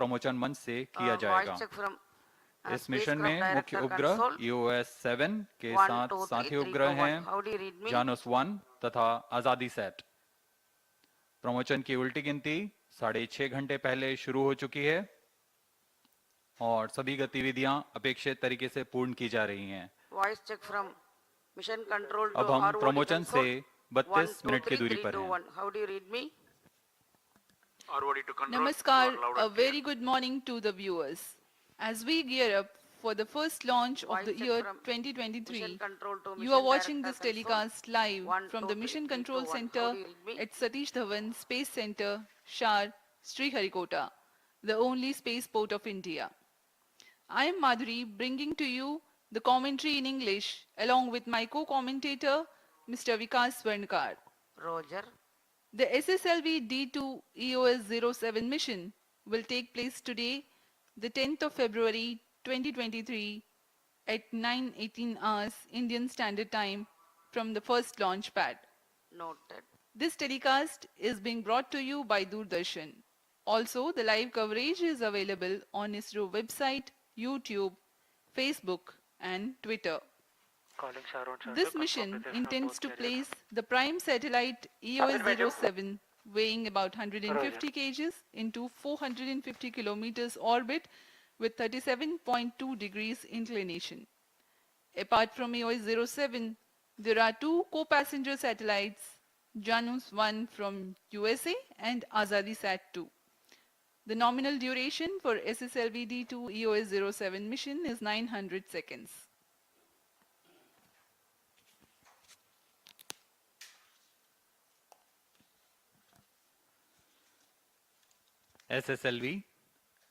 Promotion मंच से किया जाएगा। इस मिशन में मुख्य उपग्रह EOS-7 के साथ साथी उपग्रह हैं जानस 1 तथा आजादी सेट। प्रमोशन की उल्टी गिनती 6.5 घंटे पहले शुरू हो चुकी है और सभी गतिविधियां अपेक्षित तरीके से पूर्ण की जा रही हैं। Voice check from mission control अब हम प्रमोशन से 32 मिनट की दूरी पर हैं। How do you read me? Namaskar, a very good morning to the viewers. As we gear up for the first launch of the year 2023, you are watching this telecast live from the Mission Control Center at Satish Dhawan Space Center, SHAR, Sriharikota, the only spaceport of India. I am Madhuri, bringing to you the commentary in English along with my co-commentator, Mr. Vikas Varnkar. Roger. The SSLV-D2 EOS-07 mission will take place today, the 10th of February 2023 at 9:18 hours Indian Standard Time from the first launch pad. Noted. This telecast is being brought to you by Doordarshan. Also, the live coverage is available on ISRO website, YouTube, Facebook and Twitter. This mission intends to place the prime satellite EOS-07 weighing about 150 kg into 450 kilometers orbit with 37.2 degrees inclination. Apart from EOS-07, there are two co-passenger satellites, Janus 1 from USA and Azadi Sat 2. The nominal duration for SSLV-D2 EOS-07 mission is 900 seconds. SSLV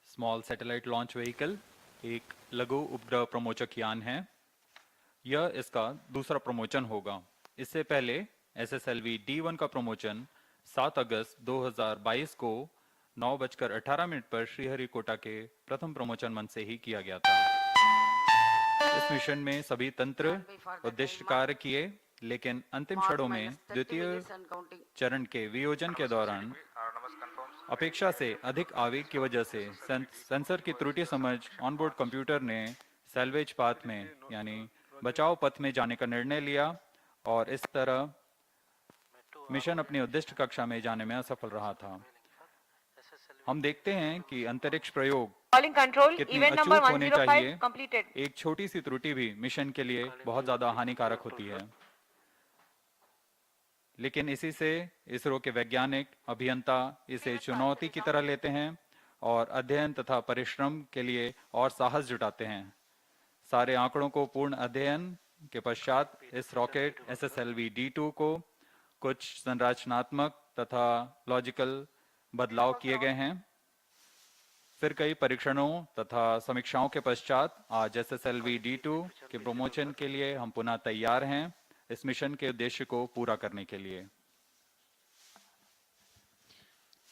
small satellite launch vehicle एक लघु उपग्रह प्रमोचक यान है। यह इसका दूसरा प्रमोचन होगा। इससे पहले SSLV-D1 का प्रमोचन 7 अगस्त 2022 को 9:18 पर श्रीहरिकोटा के प्रथम प्रमोचन मंच से ही किया गया था। इस मिशन में सभी तंत्र उद्देश्य कार्य किए, लेकिन अंतिम क्षणों में द्वितीय चरण के वियोजन के दौरान अपेक्षा से अधिक आवेग की वजह से सेंसर की त्रुटि समझ ऑनबोर्ड कंप्यूटर ने सैल्वेज पाथ में यानी बचाव पथ में जाने का निर्णय लिया और इस तरह मिशन अपनी उद्दिष्ट कक्षा में जाने में असफल रहा था। हम देखते हैं कि अंतरिक्ष प्रयोग कितनी अचूक होने चाहिए, एक छोटी सी त्रुटि भी मिशन के लिए बहुत ज्यादा हानिकारक होती है। लेकिन इसी से इसरो के वैज्ञानिक अभियंता इसे चुनौती की तरह लेते हैं और अध्ययन तथा परिश्रम के लिए और साहस जुटाते हैं। सारे आंकड़ों को पूर्ण अध्ययन के पश्चात इस रॉकेट SSLV-D2 को कुछ संरचनात्मक तथा लॉजिकल बदलाव किए गए हैं। फिर कई परीक्षणों तथा समीक्षाओं के पश्चात आज SSLV-D2 के प्रमोशन के लिए हम पुनः तैयार हैं इस मिशन के उद्देश्य को पूरा करने के लिए।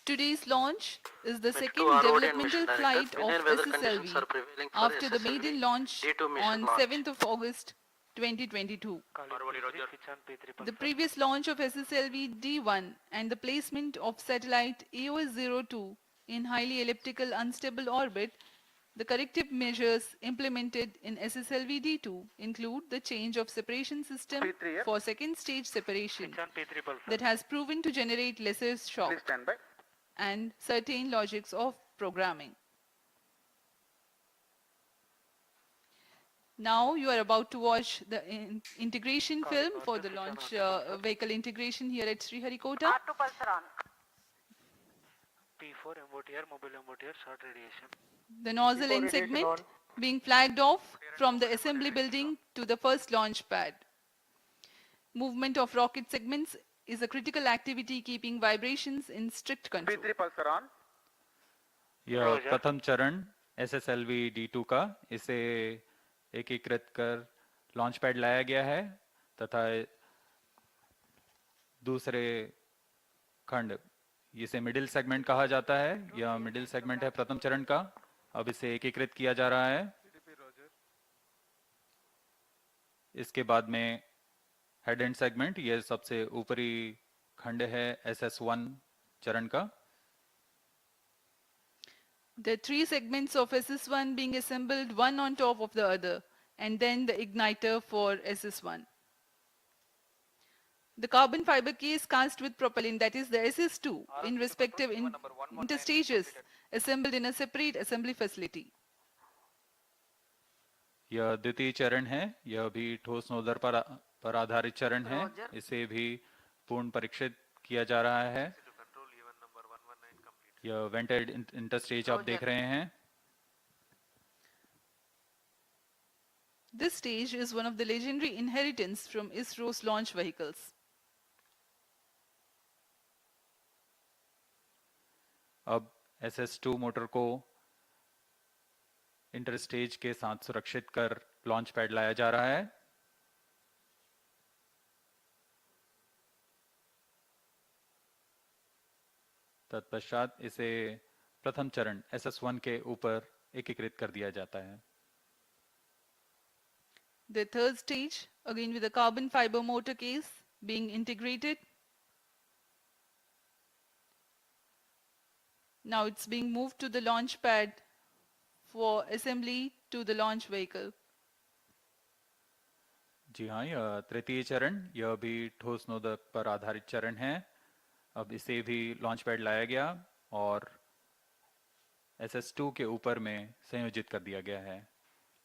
Today's launch is the second developmental flight of SSLV after the maiden launch on 7th of August 2022. The previous launch of SSLV-D1 and the placement of satellite EOS-02 in highly elliptical unstable orbit, the corrective measures implemented in SSLV-D2 include the change of separation system for second stage separation that has proven to generate lesser shock and certain logics of programming. Now you are about to watch the integration film for the launch vehicle integration here at Sriharikota. P4 MOTR, mobile MOTR, short radiation. The nozzle end segment being flagged off from the assembly building to the first launch pad. Movement of rocket segments is a critical activity keeping vibrations in strict control. P3 pulsar on. यह प्रथम चरण SSLV-D2 का इसे एकीकृत कर launch pad लाया गया है तथा दूसरे खंड इसे मिडिल सेगमेंट कहा जाता है। यह मिडिल सेगमेंट है प्रथम चरण का। अब इसे एकीकृत किया जा रहा है। इसके बाद में हेड एंड सेगमेंट, यह सबसे ऊपरी खंड है SS1 चरण का। The three segments of SS1 being assembled one on top of the other, and then the igniter for SS1. The carbon fiber case cast with propellant, that is the SS2, in respective interstages, assembled in a separate assembly facility. यह द्वितीय चरण है, यह भी ठोस nozzle पर आधारित चरण है, Roger. इसे भी पूर्ण परीक्षित किया जा रहा है। यह वेंटेड इंटरस्टेज आप देख रहे हैं। This stage is one of the legendary inheritance from ISRO's launch vehicles. अब SS2 मोटर को इंटरस्टेज के साथ सुरक्षित कर लॉन्च पैड लाया जा रहा है। तत्पश्चात इसे प्रथम चरण SS1 के ऊपर एकीकृत कर दिया जाता है। The third stage, again with the carbon fiber motor case being integrated. Now it's being moved to the launch pad for assembly to the launch vehicle. जी हाँ, यह तृतीय चरण, यह भी ठोस नोजल पर आधारित चरण है। अब इसे भी लॉन्च पैड लाया गया और SS2 के ऊपर में संयोजित कर दिया गया है।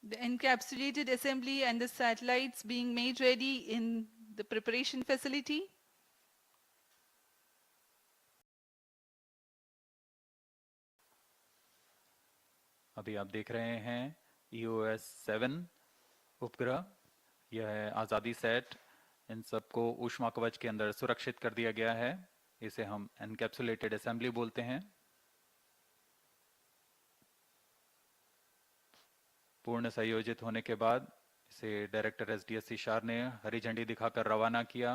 The encapsulated assembly and the satellites being made ready in the preparation facility. अभी आप देख रहे हैं EOS-7 उपग्रह, यह है आज़ादी सेट। इन सबको ऊष्मा कवच के अंदर सुरक्षित कर दिया गया है, इसे हम एनकैप्सुलेटेड असेंबली बोलते हैं। पूर्ण संयोजित होने के बाद इसे डायरेक्टर SDSC शार ने हरी झंडी दिखाकर रवाना किया।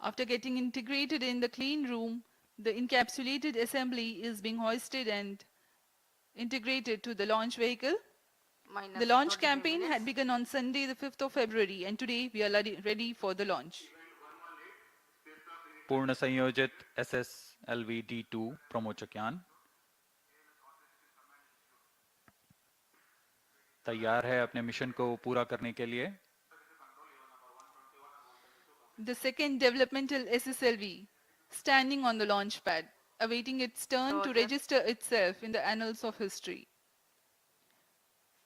After getting integrated in the clean room, the encapsulated assembly is being hoisted and integrated to the launch vehicle. Minus The launch 23 campaign minutes. had begun on Sunday, the 5th of February, and today we are ready for the launch. पूर्ण संयोजित SSLV-D2 प्रमोचक यान तैयार है अपने mission को पूरा करने के लिए। The second developmental SSLV, standing on the launch pad, awaiting its turn to Roger. register itself in the annals of history.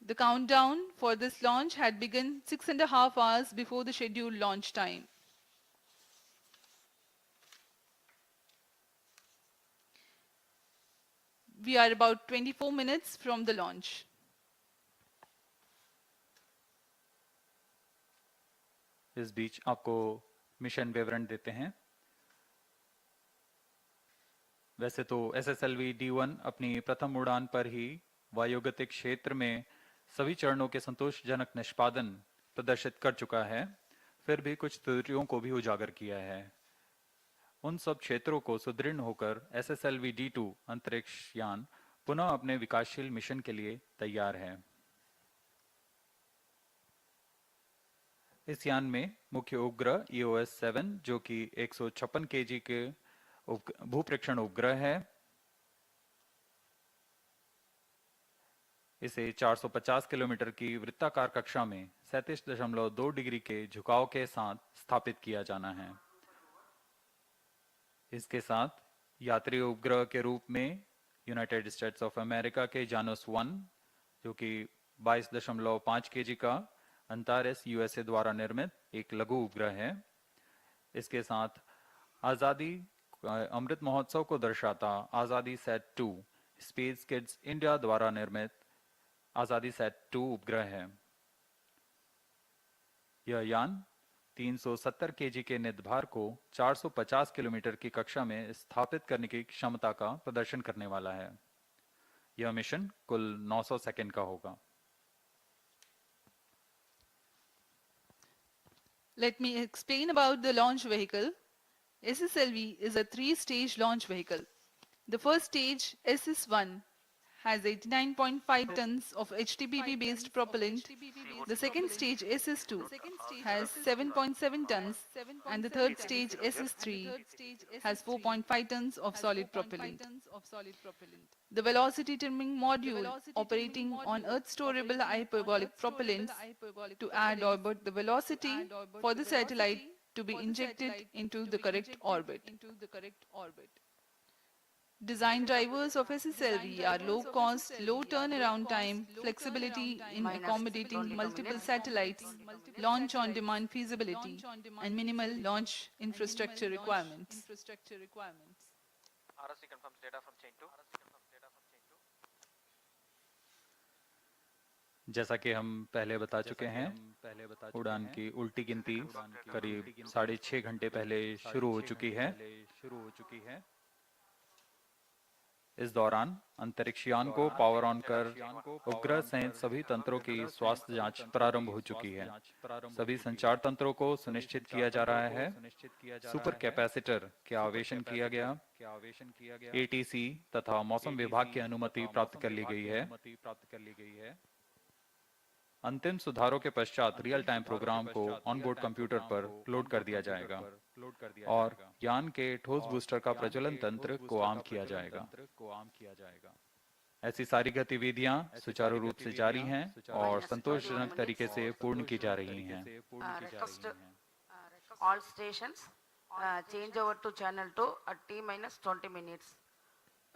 The countdown for this launch had begun 6.5 hours before the scheduled launch time. We are about 24 minutes from the launch. इस बीच आपको mission विवरण देते हैं। वैसे तो SSLV-D1 अपनी प्रथम उड़ान पर ही वायुगतिक क्षेत्र में सभी चरणों के संतोषजनक निष्पादन प्रदर्शित कर चुका है, फिर भी कुछ त्रुटियों को भी उजागर किया है। उन सब क्षेत्रों को सुदृढ़ होकर SSLV-D2 अंतरिक्ष यान पुनः अपने विकासशील मिशन के लिए तैयार है। इस यान में मुख्य उपग्रह EOS-7 जो कि 156 kg के भूप्रेक्षण उपग्रह है। इसे 450 किलोमीटर की वृत्ताकार कक्षा में 37.2 डिग्री के झुकाव के साथ स्थापित किया जाना है। इसके साथ यात्री उपग्रह के रूप में यूनाइटेड स्टेट्स ऑफ अमेरिका के जानस-1 जो कि 22.5 kg का अंटारेस USA द्वारा निर्मित एक लघु उपग्रह है। इसके साथ आजादी अमृत महोत्सव को दर्शाता आजादी सेट 2 स्पेस किड्स इंडिया द्वारा निर्मित आजादी सेट 2 उपग्रह है। यह यान 370 kg के निधभार को 450 किलोमीटर की कक्षा में स्थापित करने की क्षमता का प्रदर्शन करने वाला है। यह मिशन कुल 900 सेकंड का होगा। Let me explain about the launch vehicle. SSLV is a three-stage launch vehicle. The first stage, SS1, has 89.5 tons of HTPP-based propellant. The second stage SS2 has 7.7 tons, and the third stage SS3 has 4.5 tons of solid propellant. The velocity trimming module operating on Earth-storable hyperbolic propellants to add orbit the velocity for the satellite to be injected into the correct orbit. Design drivers of SSLV are low cost, low turnaround time, flexibility in accommodating multiple satellites, launch on demand feasibility, and minimal launch infrastructure requirements. RSC confirms data from chain 2. जैसा कि हम पहले बता चुके हैं, उड़ान की उल्टी गिनती करीब 6.5 घंटे पहले शुरू हो चुकी है। इस दौरान अंतरिक्ष यान को पावर ऑन कर उपग्रह सहित सभी तंत्रों की स्वास्थ्य जांच प्रारंभ हो चुकी है। सभी संचार तंत्रों को सुनिश्चित किया जा रहा है। सुपर कैपेसिटर के आवेशन किया गया, एटीसी तथा मौसम विभाग की अनुमति प्राप्त कर ली गई है। अंतिम सुधारों के पश्चात रियल टाइम प्रोग्राम को ऑनबोर्ड कंप्यूटर पर लोड कर दिया जाएगा और यान के ठोस बूस्टर का प्रज्वलन तंत्र को आम किया जाएगा। ऐसी सारी गतिविधियां सुचारू रूप से जारी हैं और संतोषजनक तरीके से पूर्ण की जा रही हैं। Request all stations change over to channel 2 at T-20 minutes.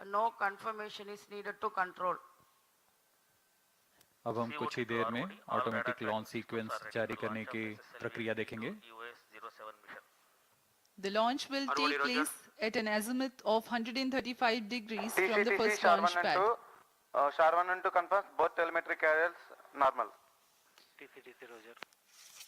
No confirmation is needed to control. अब हम कुछ ही देर में ऑटोमेटिक लॉन्च सीक्वेंस जारी करने की प्रक्रिया देखेंगे। The launch will take place at an azimuth of 135 degrees from the first launch pad. SHAR 1 and 2 confirms both telemetry carriers normal. TCDC Roger.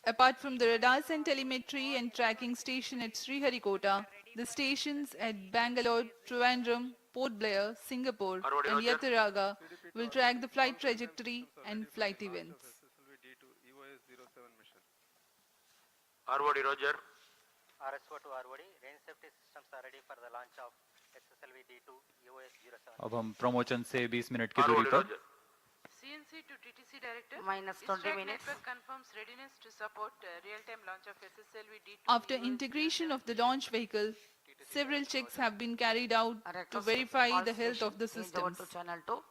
Apart from the radars and telemetry and tracking station at Sriharikota, the stations at Bangalore, Trivandrum, Port Blair, Singapore and Yataraga will track the flight trajectory and flight events. SSLV-D2 EOS-2 mission. ROD Roger. RSO to ROD, range safety systems are ready for the launch of SSLV-D2 EOS-2. अब हम प्रमोचन से 20 minute की दूरी पर CNC to TTC Director. Minus 20 minutes. Network confirms readiness to support real-time launch of SSLV-D2. After integration of the launch vehicle, several checks have been carried out to verify the health of the systems. To channel 2.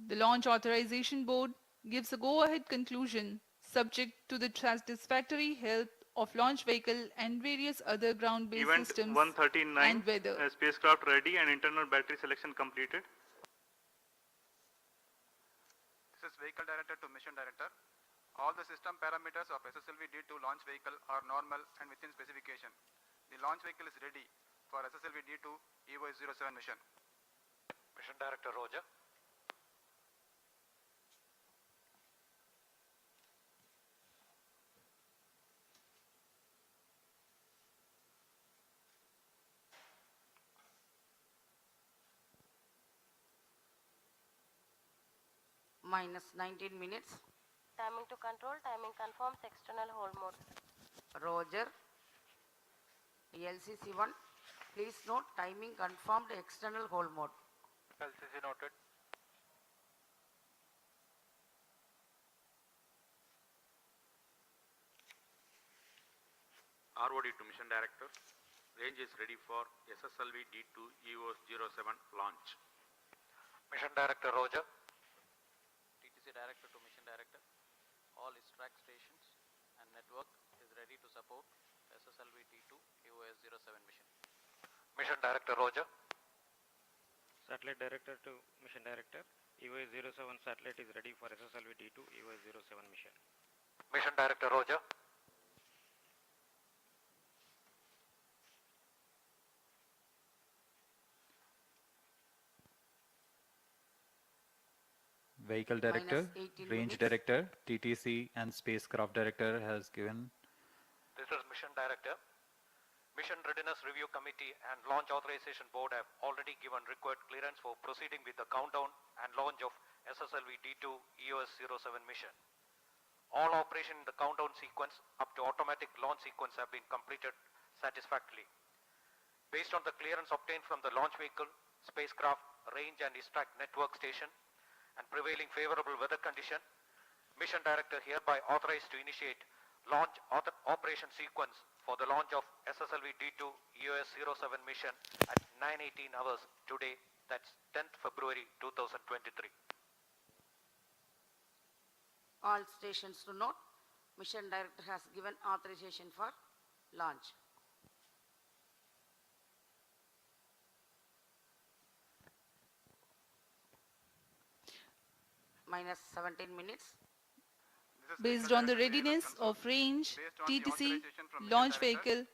The Launch Authorization Board gives a go-ahead conclusion subject to the satisfactory health of launch vehicle and various other ground-based Event systems 139, and weather. spacecraft ready and internal battery selection completed. This is Vehicle Director to Mission Director. All the system parameters of SSLV-D2 launch vehicle are normal and within specification. The launch vehicle is ready for SSLV-D2 EOS-07 mission. Mission Director Roger. Minus 19 minutes. Timing to control, timing confirms external hold mode. Roger. LCC1. Please note timing confirmed external hold mode. LCC noted. ROD to Mission Director. Range is ready for SSLV-D2 EOS-07 launch. Mission Director Roger. TTC Director to Mission Director. All track stations and network is ready to support SSLV-D2 EOS-07 mission. Mission Director Roger. Satellite Director to Mission Director. EOS-07 satellite is ready for SSLV-D2 EOS-07 mission. Mission Director Roger. Vehicle Director, Range Director, TTC and Spacecraft Director has given. This is Mission Director. Mission Readiness Review Committee and Launch Authorization Board have already given required clearance for proceeding with the countdown and launch of SSLV-D2 EOS-07 mission. All operation in the countdown sequence up to automatic launch sequence have been completed satisfactorily. Based on the clearance obtained from the launch vehicle, spacecraft range and extract network station and prevailing favorable weather condition, Mission Director hereby authorized to initiate launch operation sequence for the launch of SSLV-D2 EOS-07 mission at 9:18 hours today, that's 10th February 2023. All stations to note, Mission Director has given authorization for launch. Minus 17 minutes. Based on the readiness of range, TTC, launch vehicle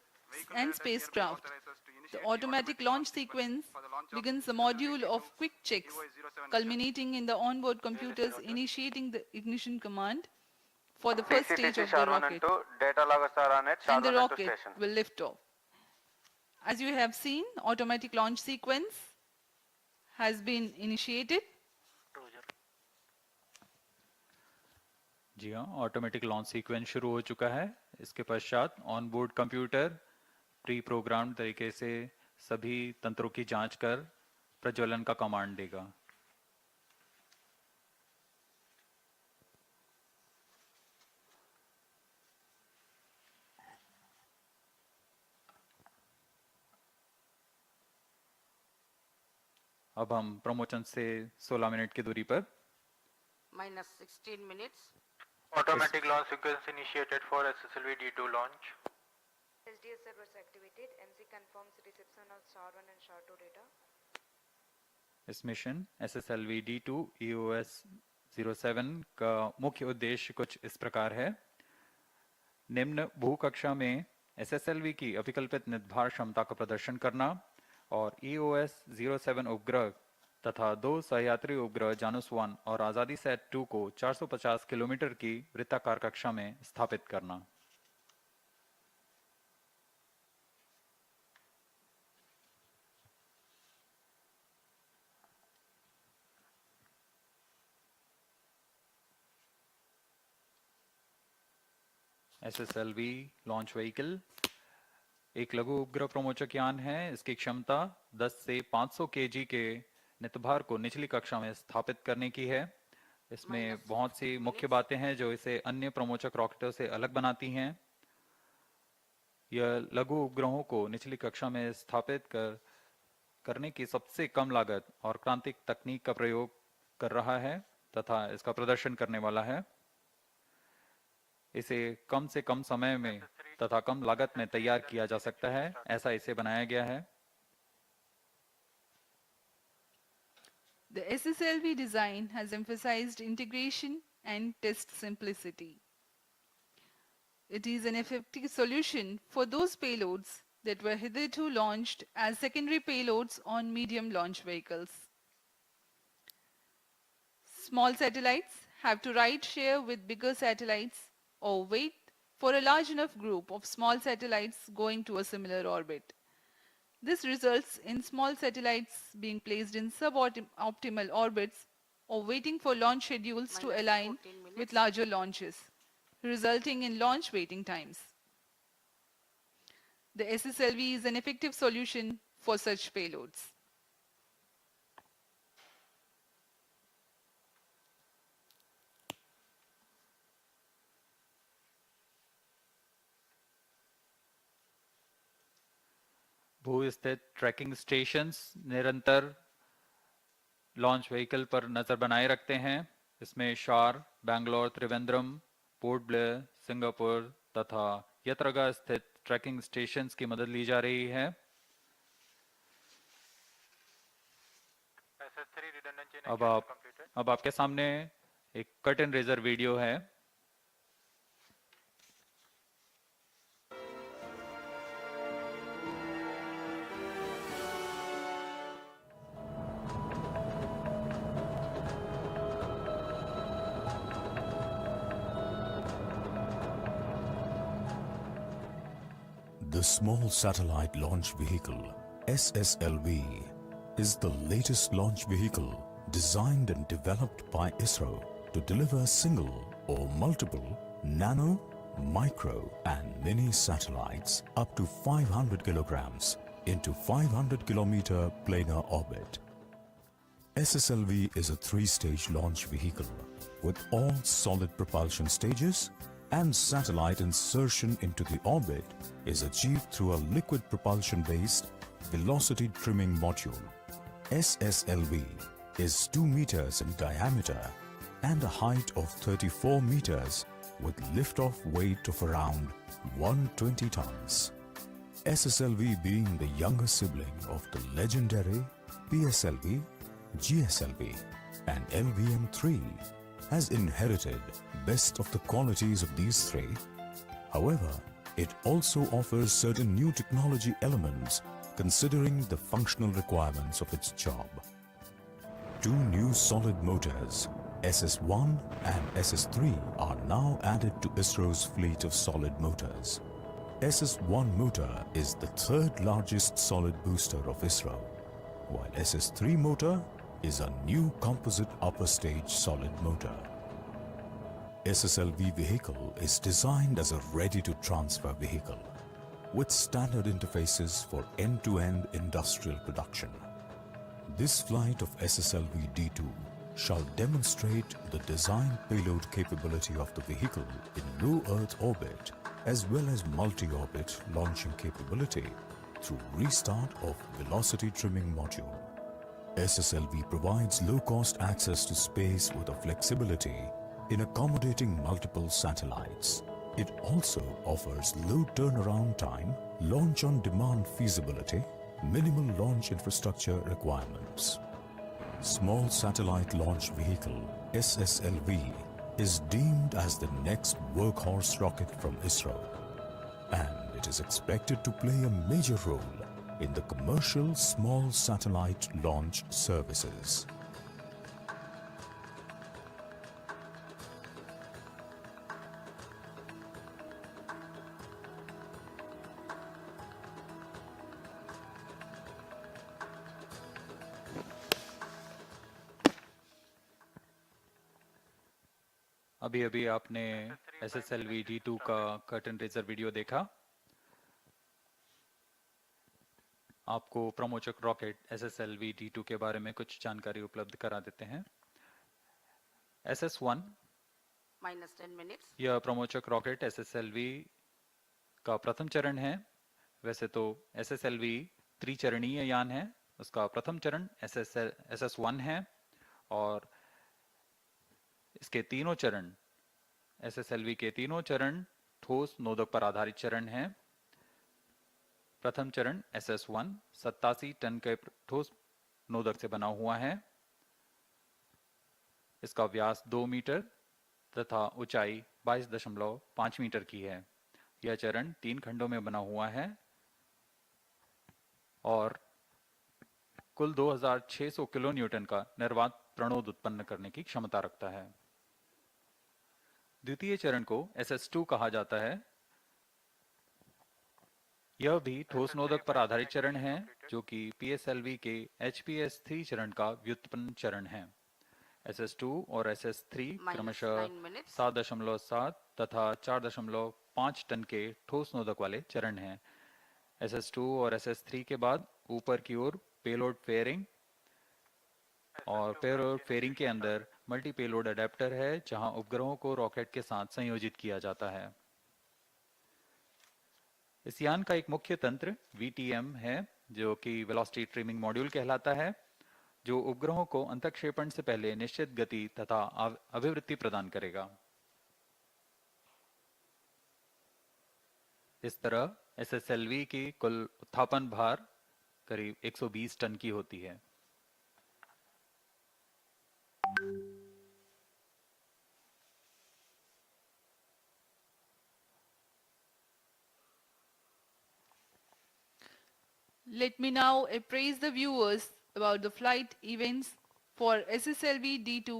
and spacecraft, the automatic launch sequence begins a module of quick checks, culminating in the onboard computers initiating the ignition command for the first stage of the rocket, data loggers are on it, and the SHAR 1 and 2 rocket station. will lift off. As you have seen, automatic launch sequence has been initiated. जी हाँ, automatic launch sequence शुरू हो चुका है। इसके पश्चात on board computer pre program तरीके से सभी तंत्रों की जांच कर प्रज्वलन का कमांड देगा। अब हम प्रमोशन से 16 मिनट की दूरी पर Minus 16 minutes. Automatic launch sequence initiated for SSLV-D2 launch. SDS servers activated. MC confirms reception of SHAR 1 and SHAR 2 data. इस मिशन SSLV-D2 EOS-07 का मुख्य उद्देश्य कुछ इस प्रकार है। निम्न भूकक्षा में SSLV की अभिकल्पित निर्धार क्षमता का प्रदर्शन करना और EOS-07 उपग्रह तथा 2 सहयात्री उपग्रह जानुस 1 और आजादी सेट 2 को 450 किलोमीटर की वृत्ताकार कक्षा में स्थापित करना। SSLV लॉन्च व्हीकल एक लघु उपग्रह प्रमोचक यान है। इसकी क्षमता 10 से 500 केजी के नितभार को निचली कक्षा में स्थापित करने की है। इसमें बहुत सी मुख्य बातें हैं जो इसे अन्य प्रमोचक रॉकेटों से अलग बनाती हैं। यह लघु उपग्रहों को निचली कक्षा में स्थापित करने की सबसे कम लागत और क्रांतिक तकनीक का प्रयोग कर रहा है तथा इसका प्रदर्शन करने वाला है। इसे कम से कम समय में तथा कम लागत में तैयार किया जा सकता है, ऐसा इसे बनाया गया है। The SSLV design has emphasized integration and test simplicity. It is an effective solution for those payloads that were hitherto launched as secondary payloads on medium launch vehicles. Small satellites have to ride share with bigger satellites or wait for a large enough group of small satellites going to a similar orbit. This results in small satellites being placed in suboptimal orbits or waiting for launch schedules to align with larger launches, resulting in launch waiting times. The SSLV is an effective solution for such payloads. भू स्थित trekking stations निरंतर launch vehicle पर नजर बनाए रखते हैं। इसमें शार, Bangalore, Trivandrum, port Blair, Singapore तथा यत्रगा स्थित ट्रैकिंग स्टेशंस की मदद ली जा रही है। अब आपके सामने एक कट एंड रेजर वीडियो है। The Small Satellite Launch Vehicle, SSLV, is the latest launch vehicle designed and developed by ISRO to deliver single or multiple nano, micro and mini satellites up to 500 kilograms into 500 kilometer planar orbit. SSLV is a three-stage launch vehicle with all solid propulsion stages, and satellite insertion into the orbit is achieved through a liquid propulsion-based velocity trimming module. SSLV is 2 meters in diameter and a height of 34 meters with liftoff weight of around 120 tons. SSLV being the younger sibling of the legendary PSLV, GSLV and LVM-3 has inherited best of the qualities of these three. However, it also offers certain new technology elements considering the functional requirements of its job. Two new solid motors, SS1 and SS3, are now added to ISRO's fleet of solid motors. SS1 motor is the third largest solid booster of ISRO, while SS3 motor is a new composite upper stage solid motor. SSLV vehicle is designed as a ready-to-transfer vehicle with standard interfaces for end-to-end industrial production. This flight of SSLV-D2 shall demonstrate the design payload capability of the vehicle in low Earth orbit as well as multi-orbit launching capability through restart of velocity trimming module. SSLV provides low-cost access to space with a flexibility in accommodating multiple satellites. It also offers low turnaround time, launch-on-demand feasibility, minimal launch infrastructure requirements. Small Satellite Launch Vehicle SSLV is deemed as the next workhorse rocket from ISRO, and it is expected to play a major role in the commercial small satellite launch services. अभी अभी आपने SSLV-D2 का curtain raiser video देखा। आपको प्रमोचक rocket SSLV-D2 के बारे में कुछ जानकारी उपलब्ध करा देते हैं। SS1 -10 minutes. यह प्रमोचक रॉकेट SSLV का प्रथम चरण है। वैसे तो SSLV त्रिचरणीय यान है। उसका प्रथम चरण SS1 है और इसके तीनों चरण SSLV के तीनों चरण ठोस नोदक पर आधारित चरण हैं। प्रथम चरण SS1 87 टन के ठोस नोदक से बना हुआ है। इसका व्यास 2 मीटर तथा ऊंचाई 22.5 मीटर की है। यह चरण 3 खंडों में बना हुआ है और कुल 2600 किलो न्यूटन का निर्वात प्रणोद उत्पन्न करने की क्षमता रखता है। द्वितीय चरण को SS2 कहा जाता है। यह भी ठोस नोदक पर आधारित चरण है जो कि PSLV के HPS3 चरण का व्युत्पन्न चरण है। SS2 और SS3 क्रमशः 7.7 तथा 4.5 टन के ठोस नोदक वाले चरण हैं। SS2 और SS3 के बाद ऊपर की ओर पेलोड फेयरिंग और पेलोड फेयरिंग के अंदर मल्टी पेलोड अडेप्टर है जहां उपग्रहों को रॉकेट के साथ संयोजित किया जाता है। इस यान का एक मुख्य तंत्र VTM है जो कि वेलोसिटी ट्रिमिंग मॉड्यूल कहलाता है, जो उपग्रहों को अंतःक्षेपण से पहले निश्चित गति तथा अभिवृत्ति प्रदान करेगा। इस तरह SSLV की कुल उत्थापन भार करीब 120 टन की होती है। Let me now appraise the viewers about the flight events for SSLV-D2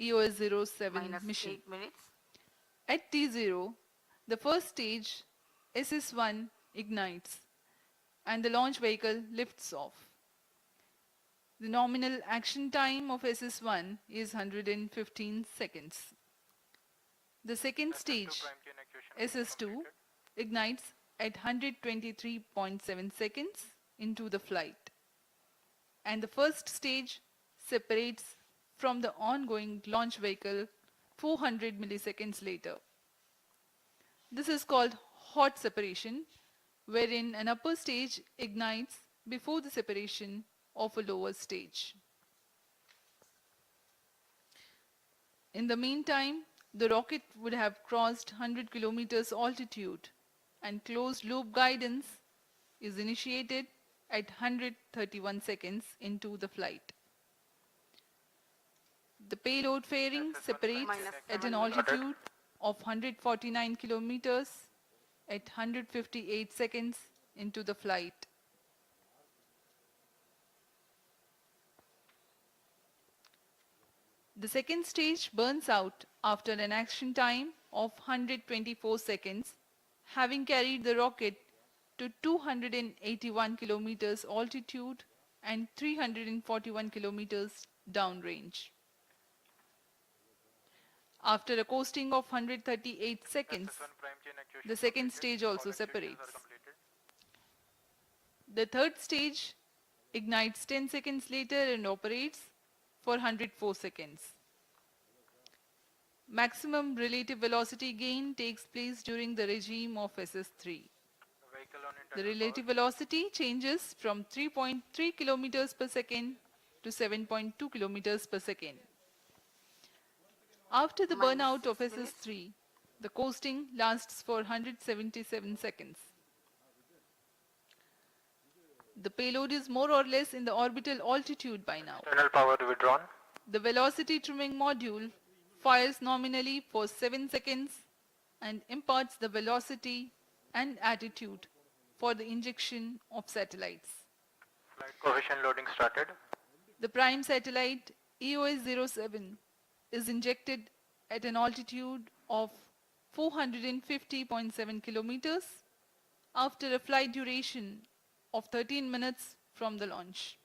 EOS-07 mission. -8 minutes. At T0, the first stage SS1 ignites and the launch vehicle lifts off. The nominal action time of SS1 is 115 seconds. The second stage SS2 ignites at 123.7 seconds into the flight, and the first stage separates from the ongoing launch vehicle 400 milliseconds later. This is called hot separation, wherein an upper stage ignites before the separation of a lower stage. In the meantime, the rocket would have crossed 100 kilometers altitude and closed loop guidance is initiated at 131 seconds into the flight. The payload fairing separates at an altitude of 149 kilometers at 158 seconds into the flight. The second stage burns out after an action time of 124 seconds, having carried the rocket to 281 kilometers altitude and 341 kilometers downrange. After a coasting of 138 seconds, the second stage also separates. The third stage ignites 10 seconds later and operates for 104 seconds. Maximum relative velocity gain takes place during the regime of SS3. The relative velocity changes from 3.3 kilometers per second to 7.2 kilometers per second. After the burnout of SS3, the coasting lasts for 177 seconds. The payload is more or less in the orbital altitude by now. Internal power withdrawn. The velocity trimming module fires nominally for 7 seconds and imparts the velocity and attitude for the injection of satellites. Flight coefficient loading started. The prime satellite EOS-07 is injected at an altitude of 450.7 kilometers after a flight duration of 13 minutes from the launch.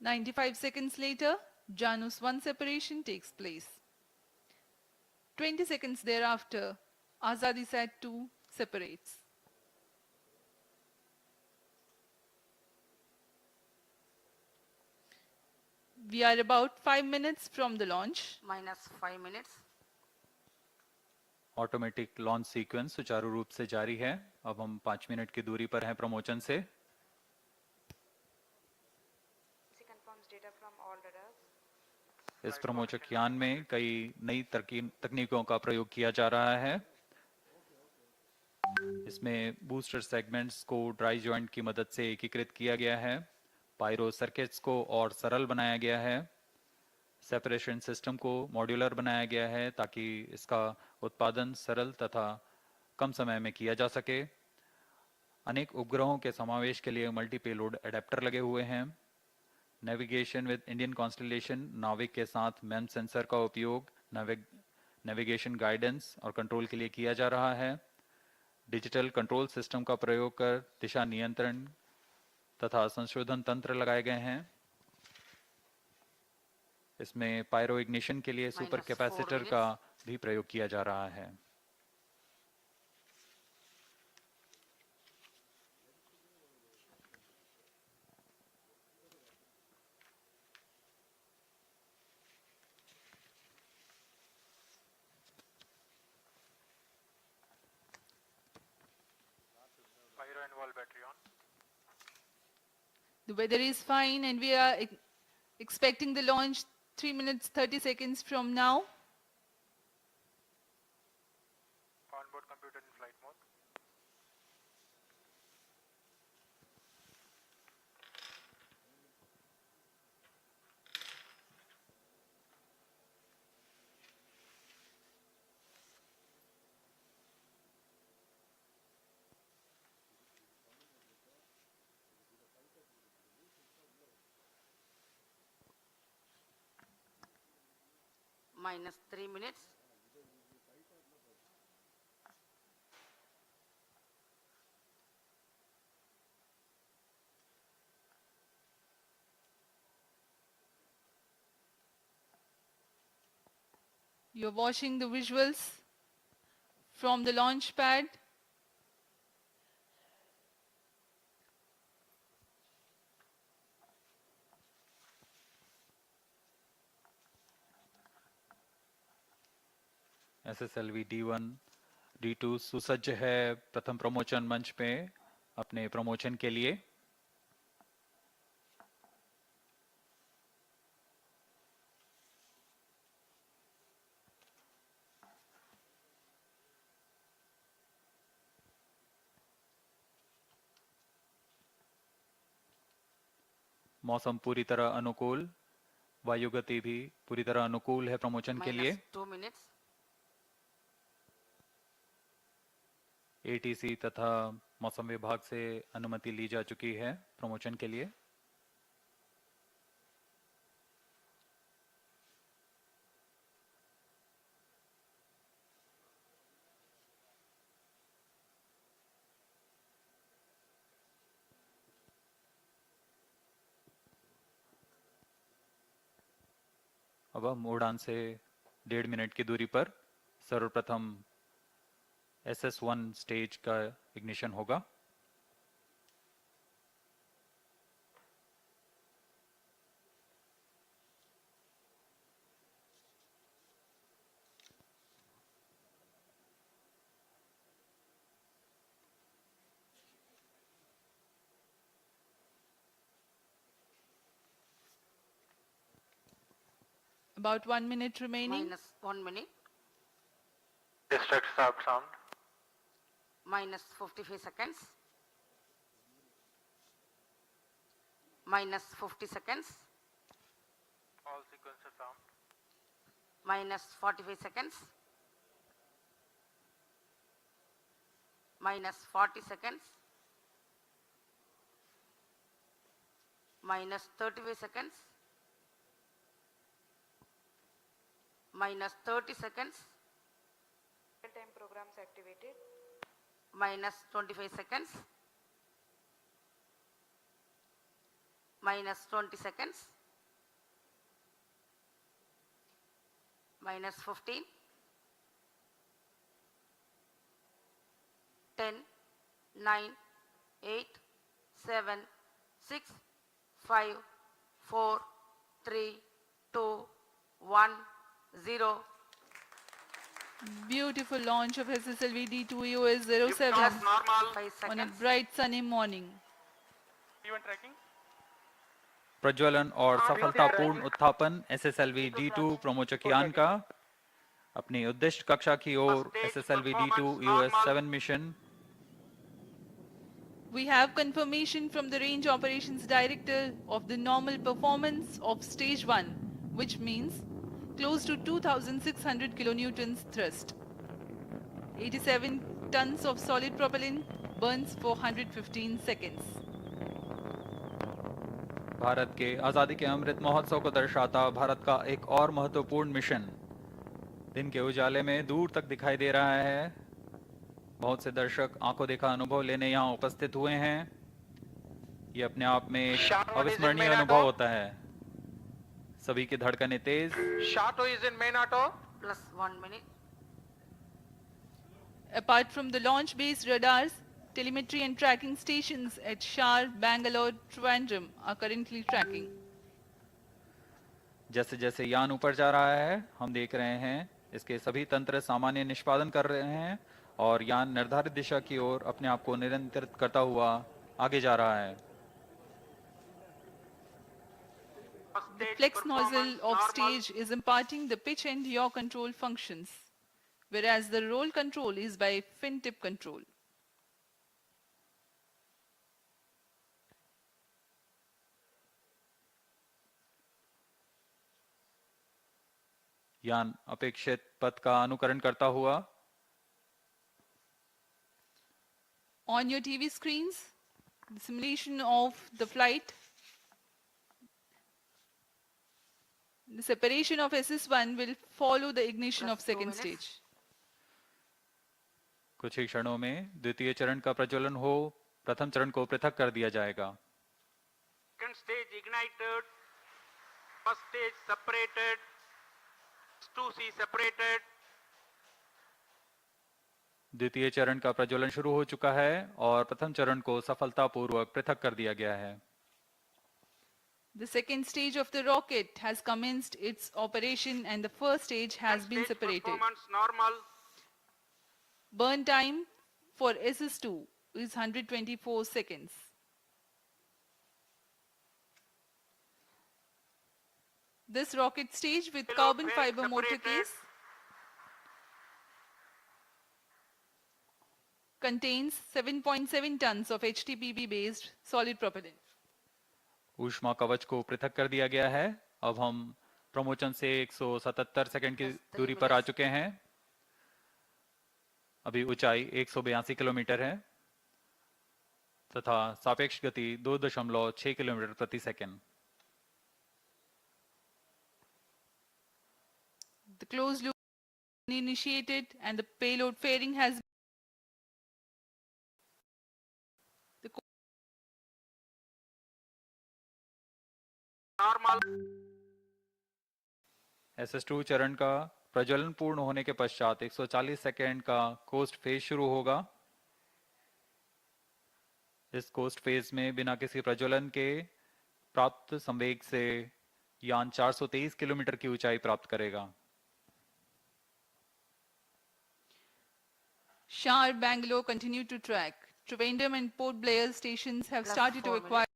95 seconds later, Janus 1 separation takes place. 20 seconds thereafter, Azadisat 2 separates. We are about 5 minutes from the launch. Minus 5 minutes. Automatic launch sequence सुचारू रूप से जारी है. अब हम 5 minute की दूरी पर हैं प्रमोचन से. She confirms data from all radars. इस प्रमोचक यान में कई नई तकनीकों का प्रयोग किया जा रहा है. इसमें बूस्टर सेगमेंट्स को ड्राई जॉइंट की मदद से एकीकृत किया गया है. पायरो सर्किट्स को और सरल बनाया गया है. सेपरेशन सिस्टम को मॉड्यूलर बनाया गया है ताकि इसका उत्पादन सरल तथा कम समय में किया जा सके. अनेक उपग्रहों के समावेश के लिए मल्टी पेलोड एडेप्टर लगे हुए हैं. नेविगेशन विद इंडियन कॉन्स्टलेशन नाविक के साथ मैम सेंसर का उपयोग नेविगेशन गाइडेंस और कंट्रोल के लिए किया जा रहा है. डिजिटल कंट्रोल सिस्टम का प्रयोग कर दिशा नियंत्रण तथा संशोधन तंत्र लगाए गए हैं. इसमें पायरो इग्निशन के लिए सुपर कैपेसिटर का भी प्रयोग किया जा रहा है. Pyro and wall battery on. The weather is fine and we are expecting the launch 3 minutes 30 seconds from now. Onboard computer in flight mode. Minus 3 minutes. You're watching the visuals from the launch pad. SSLV D1 D2 सुसज्ज है प्रथम प्रमोचन मंच पे अपने प्रमोचन के लिए। मौसम पूरी तरह अनुकूल, वायु गति भी पूरी तरह अनुकूल है प्रमोचन के लिए। -2 minutes. ATC तथा मौसम विभाग से अनुमति ली जा चुकी है प्रमोचन के लिए। अब हम उड़ान से 1.5 मिनट की दूरी पर सर्वप्रथम SS1 स्टेज का इग्निशन होगा। About 1 minute remaining. -1 minute. District start sound. -55 seconds. -50 seconds. All sequences sound. -45 seconds. -40 seconds. -35 seconds. -30 seconds. Real-time programs activated. -25 seconds. -20 seconds. -15. 10, 9, 8, 7, 6, 5, 4, 3, 2, 1, 0. Beautiful launch of SSLV-D2 EOS-07 Normal. 5 seconds. on a bright sunny morning. Event tracking. प्रज्वलन और सफलतापूर्ण उत्थापन SSLV D2 प्रमोचक यान का अपनी उद्दिष्ट कक्षा की ओर SSLV D2 EOS-7 mission. We have confirmation from the Range Operations Director of the normal performance of stage 1, which means close to 2,600 kilonewtons thrust. 87 tons of solid propellant burns for 115 seconds. Bharat के आजादी के अमृत महोत्सव को दर्शाता भारत का एक और महत्वपूर्ण mission दिन के उजाले में दूर तक दिखाई दे रहा है। बहुत से दर्शक आंखों देखा अनुभव लेने यहाँ उपस्थित हुए हैं। ये अपने आप में एक अविस्मरणीय अनुभव होता है। सभी की धड़कनें तेज। SHAR is in main auto. +1 minute. Apart from the launch-based radars, telemetry and tracking stations at SHAR, Bangalore, Trivandrum are currently tracking. जैसे जैसे यान ऊपर जा रहा है हम देख रहे हैं इसके सभी तंत्र सामान्य निष्पादन कर रहे हैं और यान निर्धारित दिशा की ओर अपने आप को नियंत्रित करता हुआ आगे जा रहा है। The flex nozzle of stage is imparting the pitch and yaw control functions, whereas the roll control is by fin tip control. यान अपेक्षित पथ का अनुकरण करता हुआ On your TV screens, the simulation of the flight, the separation of SS1 will follow the ignition of second stage. कुछ ही क्षणों में द्वितीय चरण का प्रज्वलन हो प्रथम चरण को पृथक कर दिया जाएगा। Second stage ignited, first stage separated, 2C separated. द्वितीय चरण का प्रज्वलन शुरू हो चुका है और प्रथम चरण को सफलतापूर्वक पृथक कर दिया गया है। The second stage of the rocket has commenced its operation and the first stage has been separated. Performance normal. Burn time for SS2 is 124 seconds. This rocket stage with carbon fiber motor case contains 7.7 tons of HTPB based solid propellant. ऊष्मा कवच को पृथक कर दिया गया है। अब हम प्रमोचन से 177 सेकंड की दूरी पर आ चुके हैं। अभी ऊंचाई 182 किलोमीटर है तथा सापेक्ष गति 2.6 किलोमीटर प्रति second. The closed loop initiated and the payload fairing has Normal. SS2 चरण का प्रज्वलन पूर्ण होने के पश्चात 140 सेकेंड का कोस्ट फेज शुरू होगा। इस कोस्ट फेज में बिना किसी प्रज्वलन के प्राप्त संवेग से यान 423 किलोमीटर की ऊंचाई प्राप्त करेगा। SHAR Bangalore continue to track. Trivandrum and Port Blair stations have started to acquire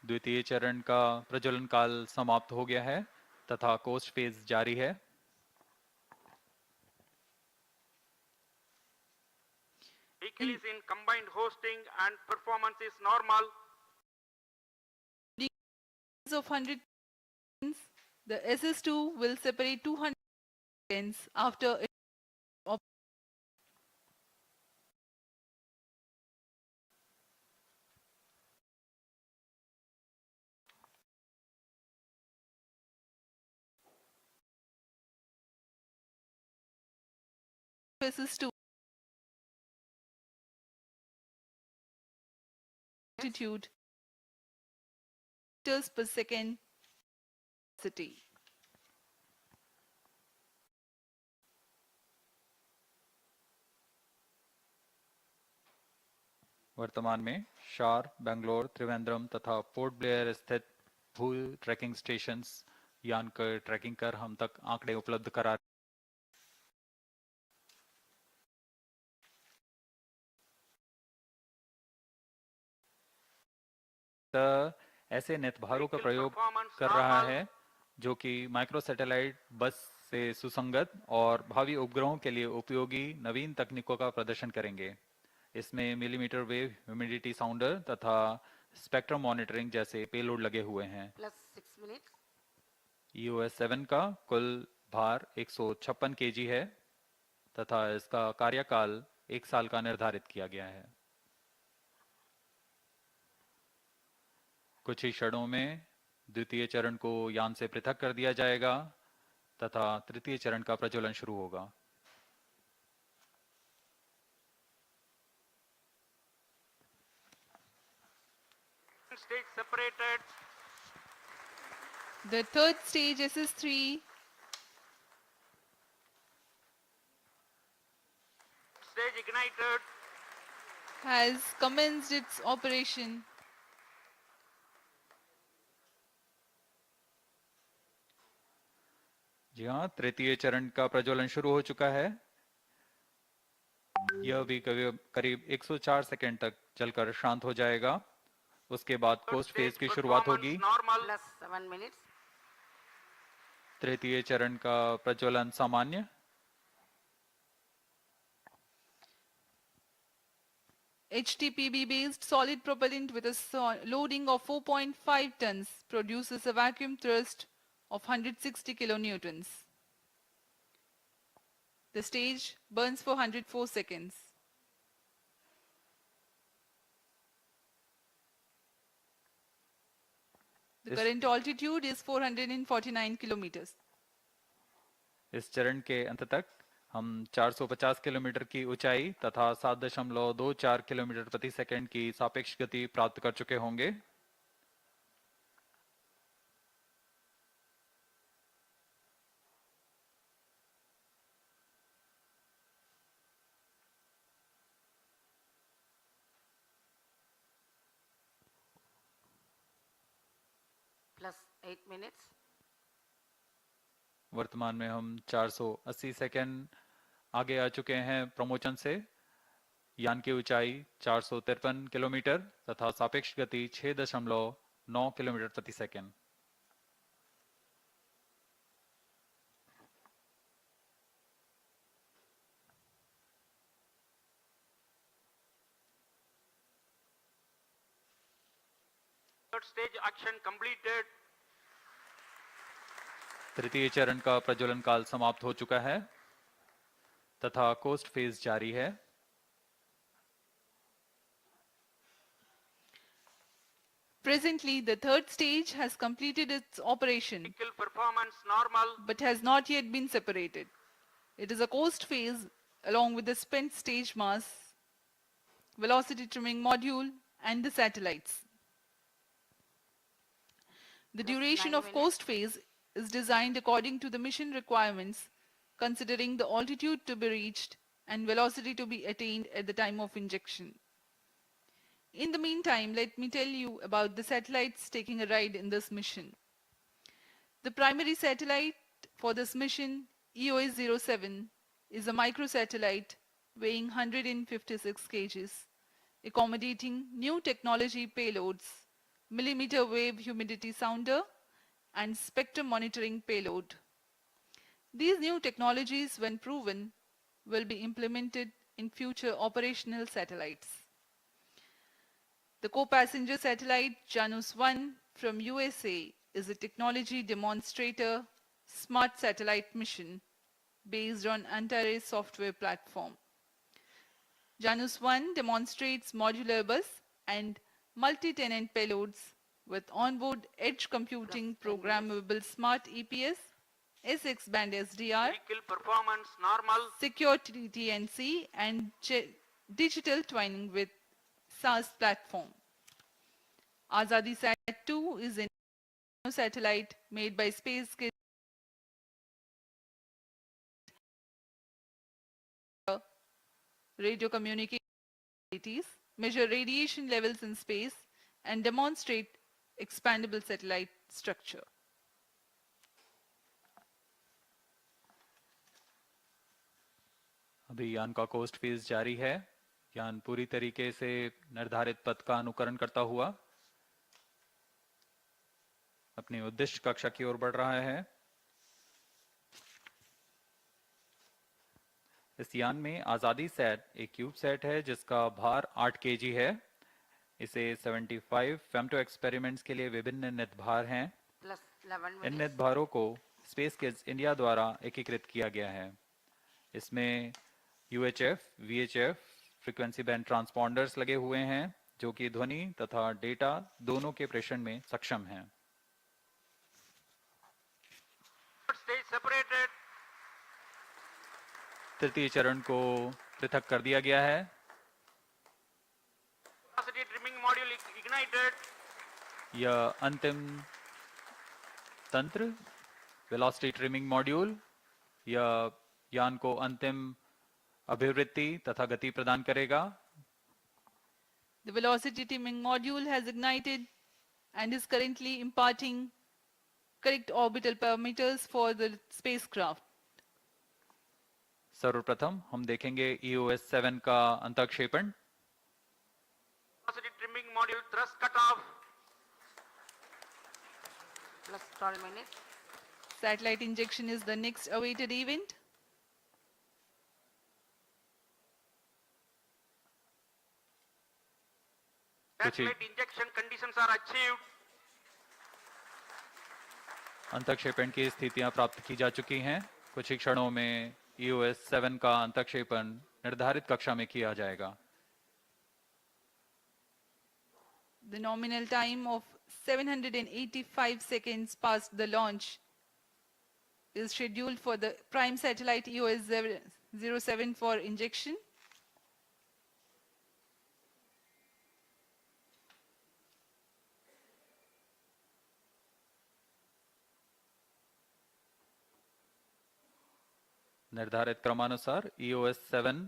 द्वितीय चरण का प्रज्वलन काल समाप्त हो गया है तथा कोस्ट फेज जारी है। Vehicle is in combined hosting and performance is normal. of 100 seconds, the SS2 will separate 200 seconds after it SS2 altitude meters per second city. वर्तमान में शार, बेंगलोर, त्रिवेंद्रम तथा पोर्ट ब्लेयर स्थित भू ट्रैकिंग स्टेशंस यान कर ट्रैकिंग कर हम तक आंकड़े उपलब्ध करा ऐसे नेतभारों का प्रयोग कर रहा है जो कि माइक्रो सैटेलाइट बस से सुसंगत और भावी उपग्रहों के लिए उपयोगी नवीन तकनीकों का प्रदर्शन करेंगे। इसमें मिलीमीटर वेव ह्यूमिडिटी साउंडर तथा स्पेक्ट्रम मॉनिटरिंग जैसे पेलोड लगे हुए हैं। EOS-7 का कुल भार 156 kg है तथा इसका कार्यकाल 1 साल का निर्धारित किया गया है। कुछ ही क्षणों में द्वितीय चरण को यान से पृथक कर दिया जाएगा तथा तृतीय चरण का प्रज्वलन शुरू होगा। Stage separated. The third stage SS3 Stage ignited. has commenced its operation. जी हाँ, तृतीय चरण का प्रज्वलन शुरू हो चुका है। यह भी करीब 104 सेकंड तक चलकर शांत हो जाएगा। उसके बाद कोस्ट फेज की शुरुआत होगी। तृतीय चरण का प्रज्वलन सामान्य। HTPB based solid propellant with a loading of 4.5 tons produces a vacuum thrust of 160 kilonewtons. The stage burns for 104 seconds. The current altitude is 449 kilometers. इस चरण के अंत तक हम 450 किलोमीटर की ऊंचाई तथा 7.24 किलोमीटर प्रति सेकंड की सापेक्ष गति प्राप्त कर चुके होंगे। plus 8 minutes. वर्तमान में हम 480 सेकंड आगे आ चुके हैं प्रमोशन से। यान की ऊंचाई 453 किलोमीटर तथा सापेक्ष गति 6.9 किलोमीटर प्रति second. Third stage action completed. तृतीय चरण का प्रज्वलन काल समाप्त हो चुका है तथा कोस्ट फेज जारी है। Presently, the third stage has completed its operation, Vehicle performance normal. but has not yet been separated. It is a coast phase along with the spent stage mass, velocity trimming module, and the satellites. The duration of coast phase is designed according to the mission requirements, considering the altitude to be reached and velocity to be attained at the time of injection. In the meantime, let me tell you about the satellites taking a ride in this mission. The primary satellite for this mission, EOS-7, is a microsatellite weighing 156 kgs, accommodating new technology payloads, millimeter wave humidity sounder, and spectrum monitoring payload. These new technologies, when proven, will be implemented in future operational satellites. The co-passenger satellite Janus-1 from USA is a technology demonstrator smart satellite mission based on Antares software platform. Janus-1 demonstrates modular bus and multi-tenant payloads with onboard edge computing programmable smart EPS, SX band SDR, Vehicle performance normal. secure TNC, and digital twinning with SaaS platform. Azadi Sat-2 is a satellite made by Space radio communication abilities, measure radiation levels in space, and demonstrate expandable satellite structure. अभी यान का coast phase जारी है। यान पूरी तरीके से निर्धारित पथ का अनुकरण करता हुआ अपनी उद्दिष्ट कक्षा की ओर बढ़ रहा है। इस यान में आजादी सेट एक क्यूब सेट है जिसका भार 8 केजी है। इसे 75 फेम्टो एक्सपेरिमेंट्स के लिए विभिन्न नितभार हैं। इन नितभारों को स्पेस किड्स इंडिया द्वारा एकीकृत किया गया है। इसमें UHF, VHF फ्रीक्वेंसी बैंड ट्रांसपॉन्डर्स लगे हुए हैं जो कि ध्वनि तथा डेटा दोनों के प्रेषण में सक्षम हैं। तृतीय चरण को पृथक कर दिया गया है। यह अंतिम तंत्र वेलोसिटी ट्रिमिंग मॉड्यूल यह यान को अंतिम अभिवृत्ति तथा गति प्रदान करेगा। The velocity trimming module has ignited and is currently imparting correct orbital parameters for the spacecraft. सर्वप्रथम हम देखेंगे EOS-7 का अंतःक्षेपण। Velocity trimming module thrust cutoff. Plus 12 minutes. Satellite injection is the next awaited event. Satellite injection conditions are achieved. अंतःक्षेपण की स्थितियां प्राप्त की जा चुकी हैं। कुछ ही क्षणों में EOS-7 का अंतःक्षेपण निर्धारित कक्षा में किया जाएगा। The nominal time of 785 seconds past the launch is scheduled for the prime satellite EOS-07 for injection. निर्धारित क्रमानुसार EOS-7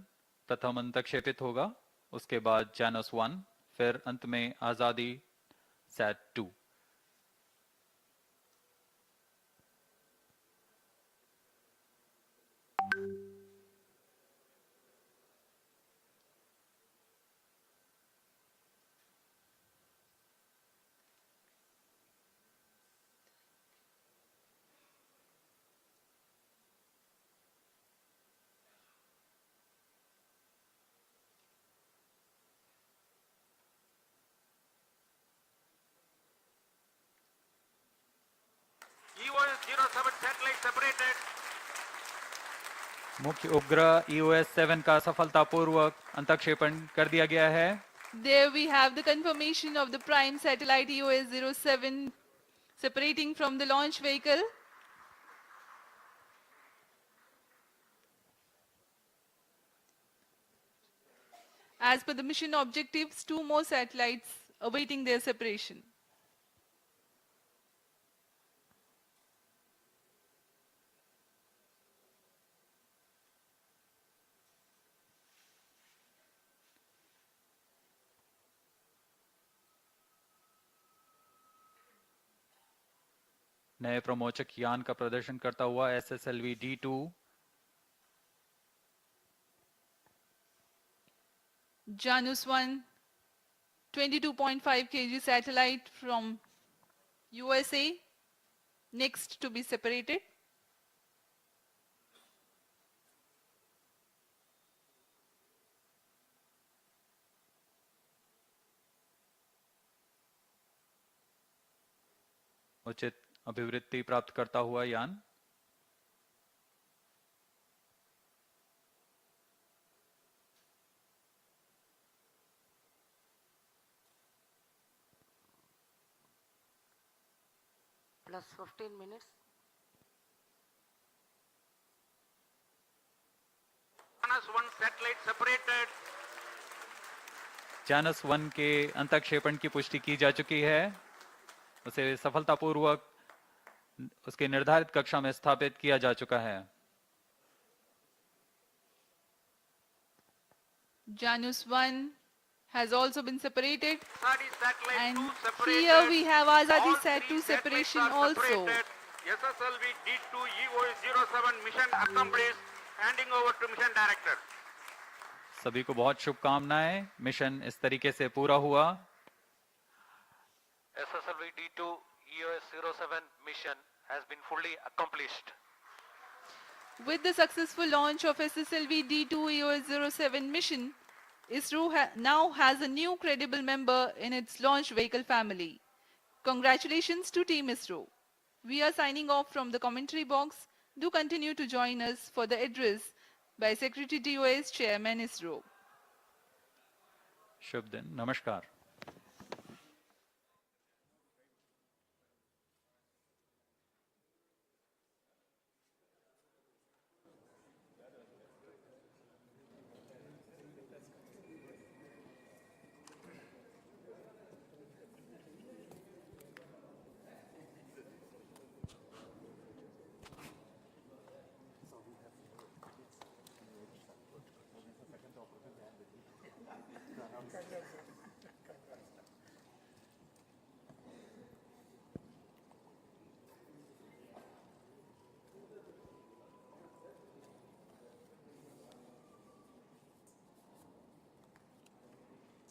प्रथम अंतःक्षेपित होगा, उसके बाद Janus-1, फिर अंत में आजादी Sat-2। EOS-07 satellite separated. मुख्य उपग्रह EOS-7 का सफलतापूर्वक अंतक्षेपण कर दिया गया है. There we have the confirmation of the prime satellite EOS-07 separating from the launch vehicle. As per the mission objectives, 2 more satellites awaiting their separation. नए प्रमोचक यान का प्रदर्शन करता हुआ SSLV-D2 Janus 1 22.5 kg satellite from USA next to be separated. उचित अभिवृद्धि प्राप्त करता हुआ यान plus 15 minutes. Janus 1 satellite separated. Janus 1 के अंतक्षेपण की पुष्टि की जा चुकी है. उसे सफलतापूर्वक उसके निर्धारित कक्षा में स्थापित किया जा चुका है. Janus 1 has also been separated, and separated. here we have Azadi All Sat 2 three separation satellites are also. separated. SSLV-D2 EOS-07 mission accomplished. Handing over to mission director. सभी को बहुत शुभकामनाएं. मिशन इस तरीके से पूरा हुआ. SSLV-D2 EOS-07 mission has been fully accomplished. With the successful launch of SSLV-D2 EOS-07 mission, ISRO now has a new credible member in its launch vehicle family. Congratulations to Team ISRO. We are signing off from the commentary box. Do continue to join us for the address by Secretary DOS Chairman ISRO. शुभ दिन. नमस्कार.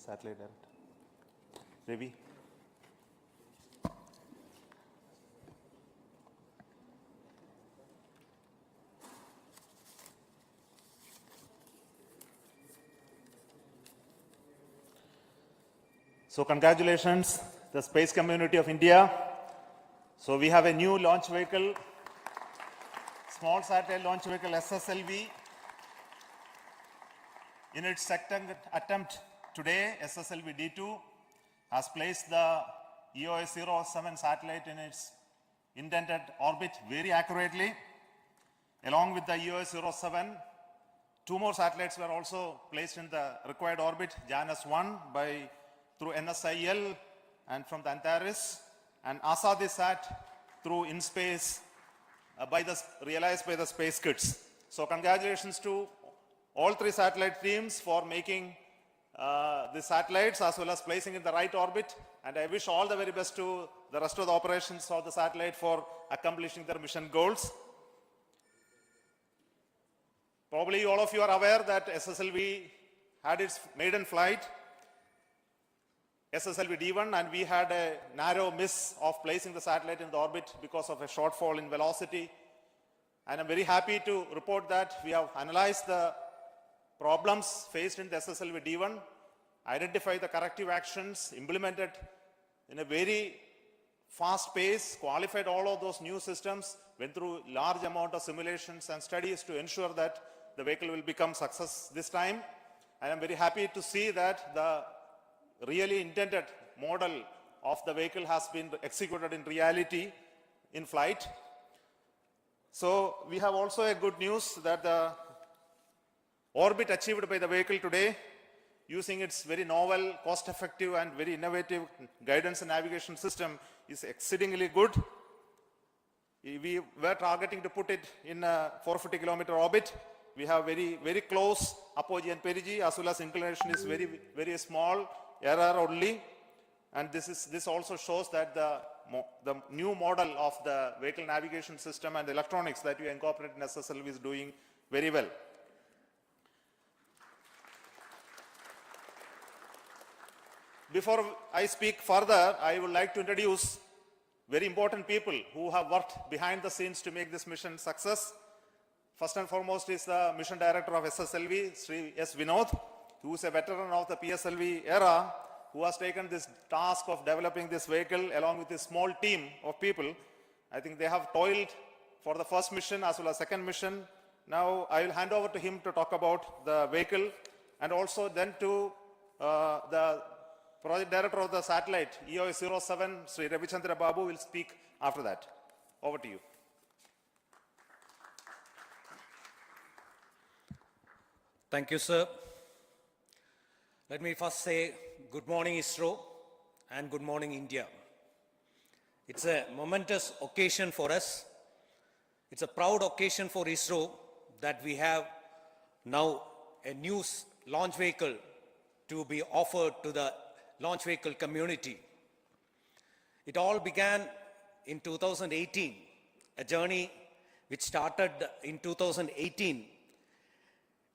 Satellite director. Ravi. So congratulations, the space community of India. So we have a new launch vehicle, small satellite launch vehicle SSLV. In its second attempt today, SSLV-D2 has placed the EOS-07 satellite in its intended orbit very accurately. Along with the EOS-07, 2 more satellites were also placed in the required orbit, Janus 1 through NSIL and from the Antares, and Azadi Sat through InSpace realized by the space kits. So congratulations to all 3 satellite teams for making the satellites as well as placing in the right orbit, and I wish all the very best to the rest of the operations of the satellite for accomplishing their mission goals. Probably all of you are aware that SSLV had its maiden flight, SSLV-D1, and we had a narrow miss of placing the satellite in the orbit because of a shortfall in velocity. And I'm very happy to report that we have analyzed the problems faced in the SSLV-D1, identified the corrective actions, implemented in a very fast pace, qualified all of those new systems, went through large amount of simulations and studies to ensure that the vehicle will become success this time. And I'm very happy to see that the really intended model of the vehicle has been executed in reality in flight. So we have also a good news that the orbit achieved by the vehicle today, using its very novel, cost-effective and very innovative guidance and navigation system, is exceedingly good. We were targeting to put it in a 450-kilometer orbit. We have very close apogee and perigee, as well as inclination is very small error only. And this also shows that the new model of the vehicle navigation system and the electronics that you incorporate in SSLV is doing very well. Before I speak further, I would like to introduce very important people who have worked behind the scenes to make this mission success. First and foremost is the mission director of SSLV, Sri S. Vinod, who is a veteran of the PSLV era, who has taken this task of developing this vehicle along with a small team of people. I think they have toiled for the first mission as well as second mission. Now I will hand over to him to talk about the vehicle, and also then to the project director of the satellite, EOS-7, Sri Ravichandra Babu, will speak after that. Over to you. Thank you, sir. Let me first say good morning, ISRO, and good morning, India. It's a momentous occasion for us. It's a proud occasion for ISRO that we have now a new launch vehicle to be offered to the launch vehicle community. It all began in 2018, a journey which started in 2018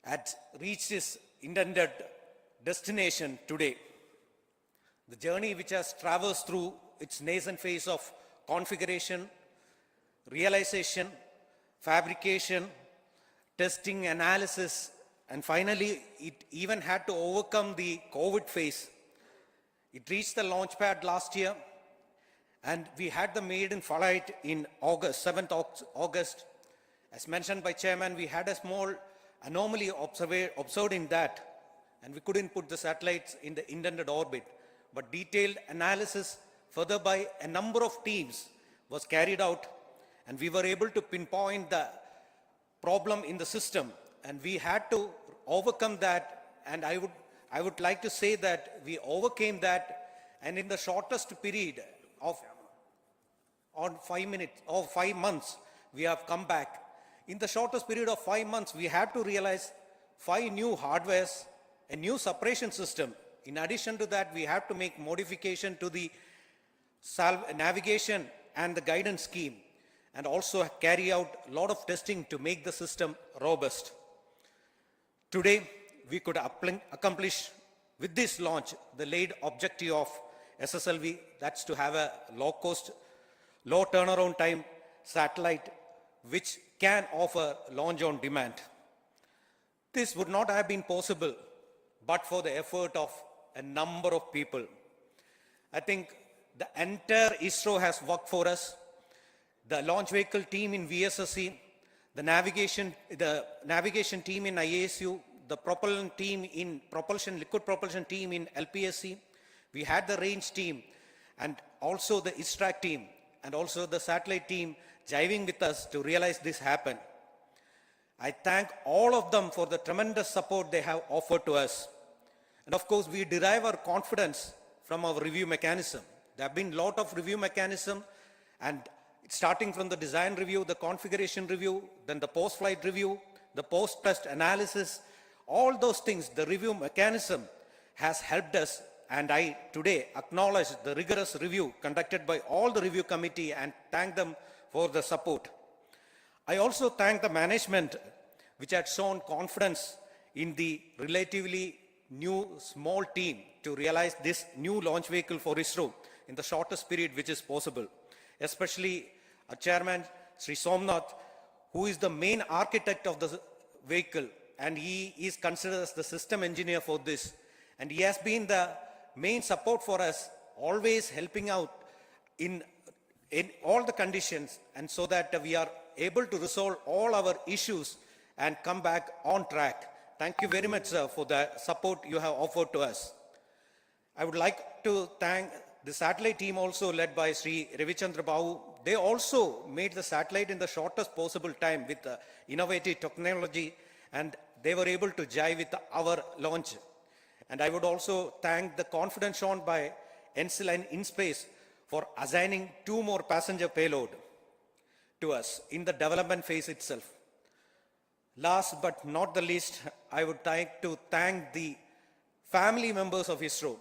had reached its intended destination today. The journey which has traversed through its nascent phase of configuration, realization, fabrication, testing, analysis, and finally it even had to overcome the COVID phase. It reached the launch pad last year, and we had the maiden flight in August, 7th August. As mentioned by Chairman, we had a small anomaly observed in that, and we couldn't put the satellites in the intended orbit. But detailed analysis further by a number of teams was carried out, and we were able to pinpoint the problem in the system, and we had to overcome that. And I would like to say that we overcame that, and in the shortest period of 5 months, we have come back. In the shortest period of 5 months, we had to realize 5 new hardwares, a new separation system. In addition to that, we have to make modification to the navigation and the guidance scheme, and also carry out a lot of testing to make the system robust. Today, we could accomplish with this launch the laid objective of SSLV, that's to have a low-cost, low turnaround time satellite which can offer launch on demand. This would not have been possible but for the effort of a number of people. I think the entire ISRO has worked for us. The launch vehicle team in VSSC, the navigation team in IASU, the propulsion team in liquid propulsion team in LPSC. We had the range team, and also the ISTRAC team, and also the satellite team jiving with us to realize this happen. I thank all of them for the tremendous support they have offered to us. And of course, we derive our confidence from our review mechanism. There have been a lot of review mechanism, and starting from the design review, the configuration review, then the post-flight review, the post-test analysis, all those things, the review mechanism has helped us, and I today acknowledge the rigorous review conducted by all the review committee and thank them for the support. I also thank the management which had shown confidence in the relatively new small team to realize this new launch vehicle for ISRO in the shortest period which is possible. Especially our chairman, Sri Somnath, who is the main architect of the vehicle, and he is considered as the system engineer for this. And he has been the main support for us, always helping out in all the conditions, and so that we are able to resolve all our issues and come back on track. Thank you very much, sir, for the support you have offered to us. I would like to thank the satellite team also led by Sri Ravichandra Babu. They also made the satellite in the shortest possible time with innovative technology, and they were able to jive with our launch. And I would also thank the confidence shown by ENSIL and InSpace for assigning 2 more passenger payload to us in the development phase itself. Last but not the least, I would like to thank the family members of ISRO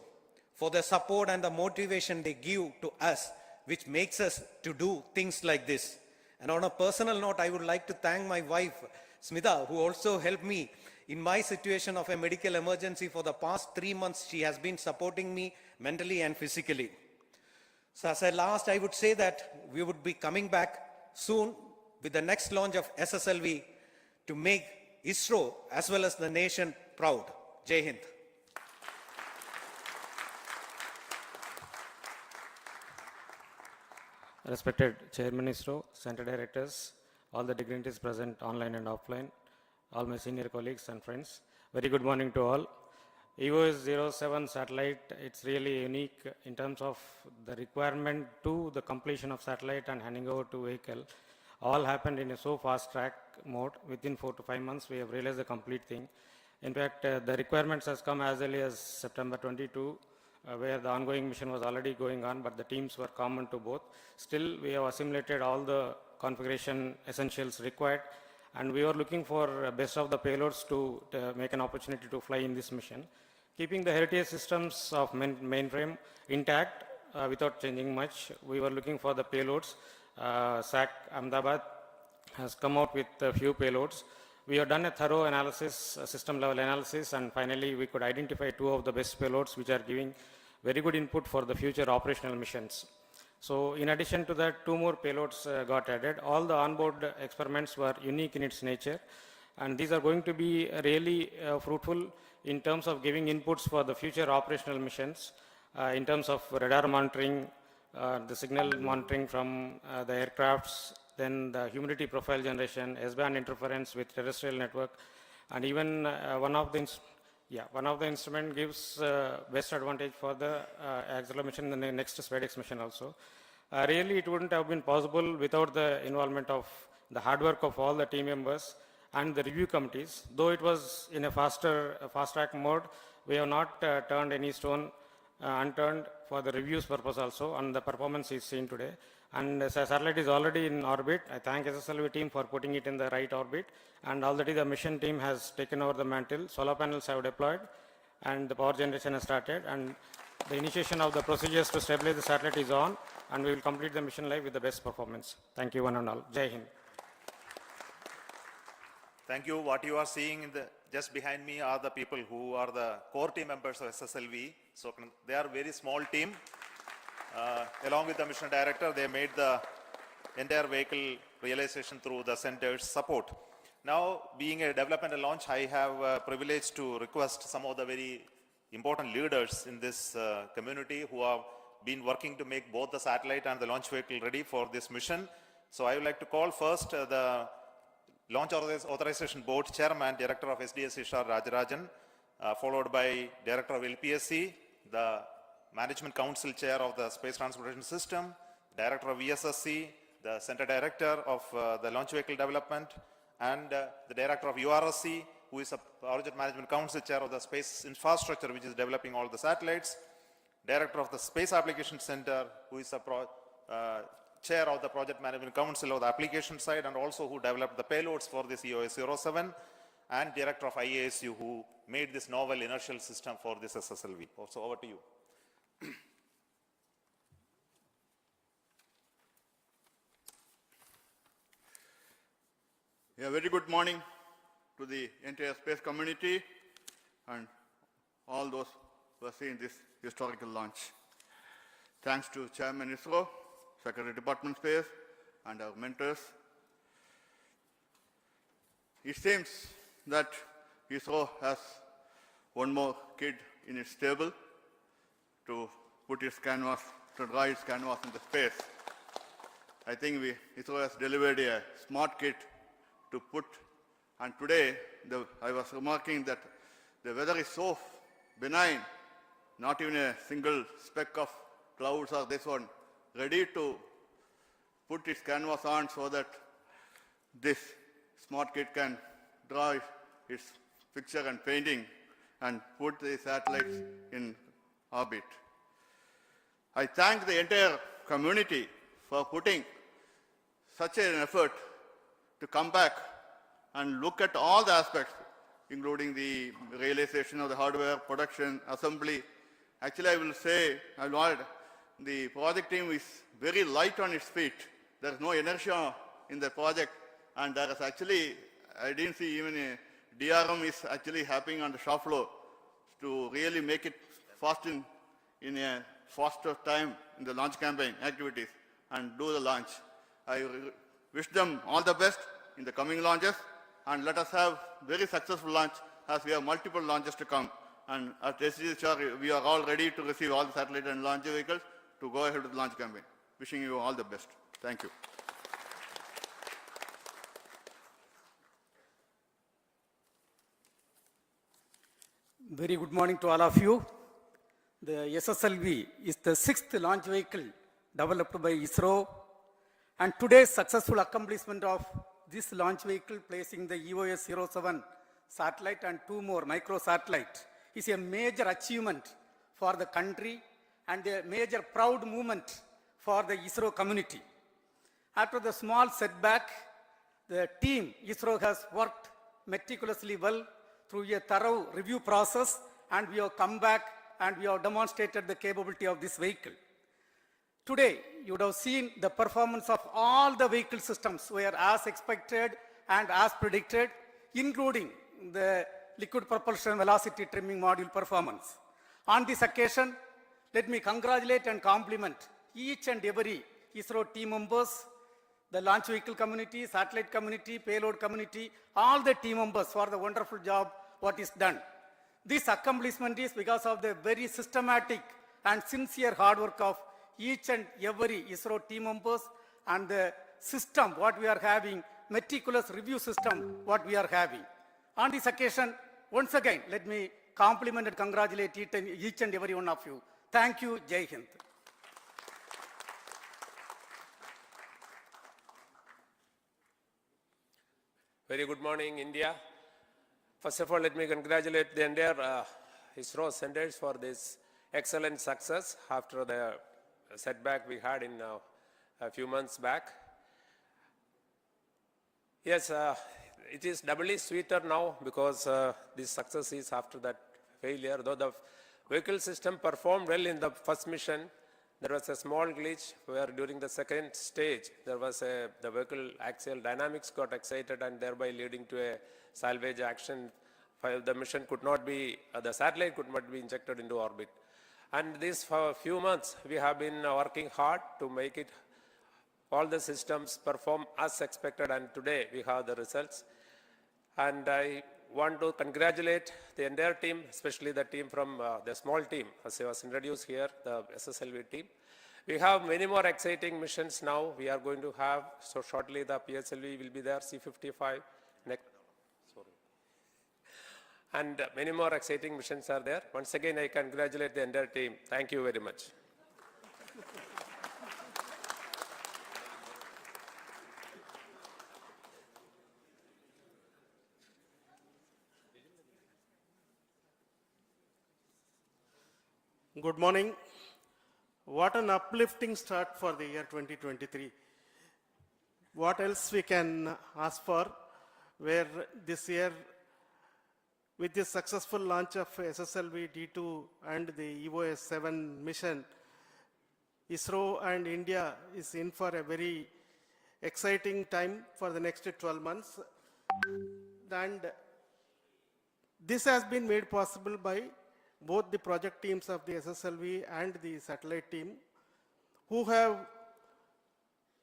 for the support and the motivation they give to us, which makes us to do things like this. And on a personal note, I would like to thank my wife, Smita, who also helped me in my situation of a medical emergency for the past 3 months. She has been supporting me mentally and physically. So as a last, I would say that we would be coming back soon with the next launch of SSLV to make ISRO as well as the nation proud. Jai Hind. Respected Chairman ISRO, Center Directors, all the dignitaries present online and offline, all my senior colleagues and friends, very good morning to all. EOS-07 satellite, it's really unique in terms of the requirement to the completion of satellite and handing over to vehicle. All happened in a so fast track mode. Within 4 to 5 months, we have realized the complete thing. In fact, the requirements has come as early as September 22, where the ongoing mission was already going on, but the teams were common to both. Still, we have assimilated all the configuration essentials required, and we were looking for best of the payloads to make an opportunity to fly in this mission. Keeping the heritage systems of mainframe intact without changing much, we were looking for the payloads. SAC Ahmedabad has come out with a few payloads. We have done a thorough analysis, system level analysis, and finally we could identify 2 of the best payloads which are giving very good input for the future operational missions. So in addition to that, 2 more payloads got added. All the onboard experiments were unique in its nature, and these are going to be really fruitful in terms of giving inputs for the future operational missions, in terms of radar monitoring, the signal monitoring from the aircrafts, then the humidity profile generation, S-band interference with terrestrial network, and even one of the instrument gives best advantage for the acceleration in the next SpaceX mission also. Really, it wouldn't have been possible without the involvement of the hard work of all the team members and the review committees. Though it was in a fast track mode, we have not turned any stone unturned for the reviews purpose also, and the performance is seen today. And as a satellite is already in orbit, I thank SSLV team for putting it in the right orbit, and already the mission team has taken over the mantle. Solar panels have deployed, and the power generation has started, and the initiation of the procedures to stabilize the satellite is on, and we will complete the mission life with the best performance. Thank you one and all. Jai Hind. Thank you. What you are seeing just behind me are the people who are the core team members of SSLV. So they are a very small team. Along with the mission director, they made the entire vehicle realization through the center's support. Now, being a development and launch, I have privilege to request some of the very important leaders in this community who have been working to make both the satellite and the launch vehicle ready for this mission. So I would like to call first the Launch Authorization Board Chairman, Director of SDSC SHAR Rajarajan, followed by Director of LPSC, the Management Council Chair of the Space Transportation System, Director of ESSC, the Center Director of the Launch Vehicle Development, and the Director of URSC, who is a Project Management Council Chair of the Space Infrastructure, which is developing all the satellites, Director of the Space Application Center, who is a Chair of the Project Management Council of the application side, and also who developed the payloads for this EOS-07, and Director of IASU, who made this novel inertial system for this SSLV. So over to you. Yeah, very good morning to the entire space community and all those who have seen this historical launch. Thanks to Chairman ISRO, Secretary Department Space, and our mentors. It seems that ISRO has one more kid in its stable to put its canvas, to draw its canvas into space. I think ISRO has delivered a smart kit to put, and today I was remarking that the weather is so benign, not even a single speck of clouds or this one, ready to put its canvas on so that this smart kit can draw its picture and painting and put the satellites in orbit. I thank the entire community for putting such an effort to come back and look at all the aspects, including the realization of the hardware, production, assembly. Actually, I will say, the project team is very light on its feet. There is no inertia in the project, and there is actually, I didn't see even a DRM is actually happening on the shop floor to really make it fast in a faster time in the launch campaign activities and do the launch. I wish them all the best in the coming launches, and let us have very successful launch as we have multiple launches to come. And at SHAR, we are all ready to receive all the satellite and launch vehicles to go ahead with the launch campaign. Wishing you all the best. Thank you. Very good morning to all of you. The SSLV is the 6th launch vehicle developed by ISRO, and today's successful accomplishment of this launch vehicle, placing the EOS-7 satellite and 2 more microsatellites, is a major achievement for the country and a major proud moment for the ISRO community. After the small setback, the team ISRO has worked meticulously well through a thorough review process, and we have come back and we have demonstrated the capability of this vehicle. Today, you would have seen the performance of all the vehicle systems were as expected and as predicted, including the liquid propulsion velocity trimming module performance. On this occasion, let me congratulate and compliment each and every ISRO team members, the launch vehicle community, satellite community, payload community, all the team members for the wonderful job what is done. This accomplishment is because of the very systematic and sincere hard work of each and every ISRO team members and the system what we are having, meticulous review system what we are having. On this occasion, once again, let me compliment and congratulate each and every one of you. Thank you. Jai Hind. Very good morning, India. First of all, let me congratulate the entire ISRO centers for this excellent success after the setback we had in a few months back. Yes, it is doubly sweeter now because this success is after that failure. Though the vehicle system performed well in the first mission, there was a small glitch where during the second stage, there was the vehicle axial dynamics got excited and thereby leading to a salvage action. The mission could not be, the satellite could not be injected into orbit. And this for a few months, we have been working hard to make it, all the systems perform as expected, and today we have the results. And I want to congratulate the entire team, especially the team from the small team, as I was introduced here, the SSLV team. We have many more exciting missions now. We are going to have, so shortly the PSLV will be there, C-55, next. And many more exciting missions are there. Once again, I congratulate the entire team. Thank you very much. Good morning. What an uplifting start for the year 2023. What else we can ask for, where this year, with the successful launch of SSLV-D2 and the EOS-7 mission, ISRO and India is in for a very exciting time for the next 12 months. And This has been made possible by both the project teams of the SSLV and the satellite team, who have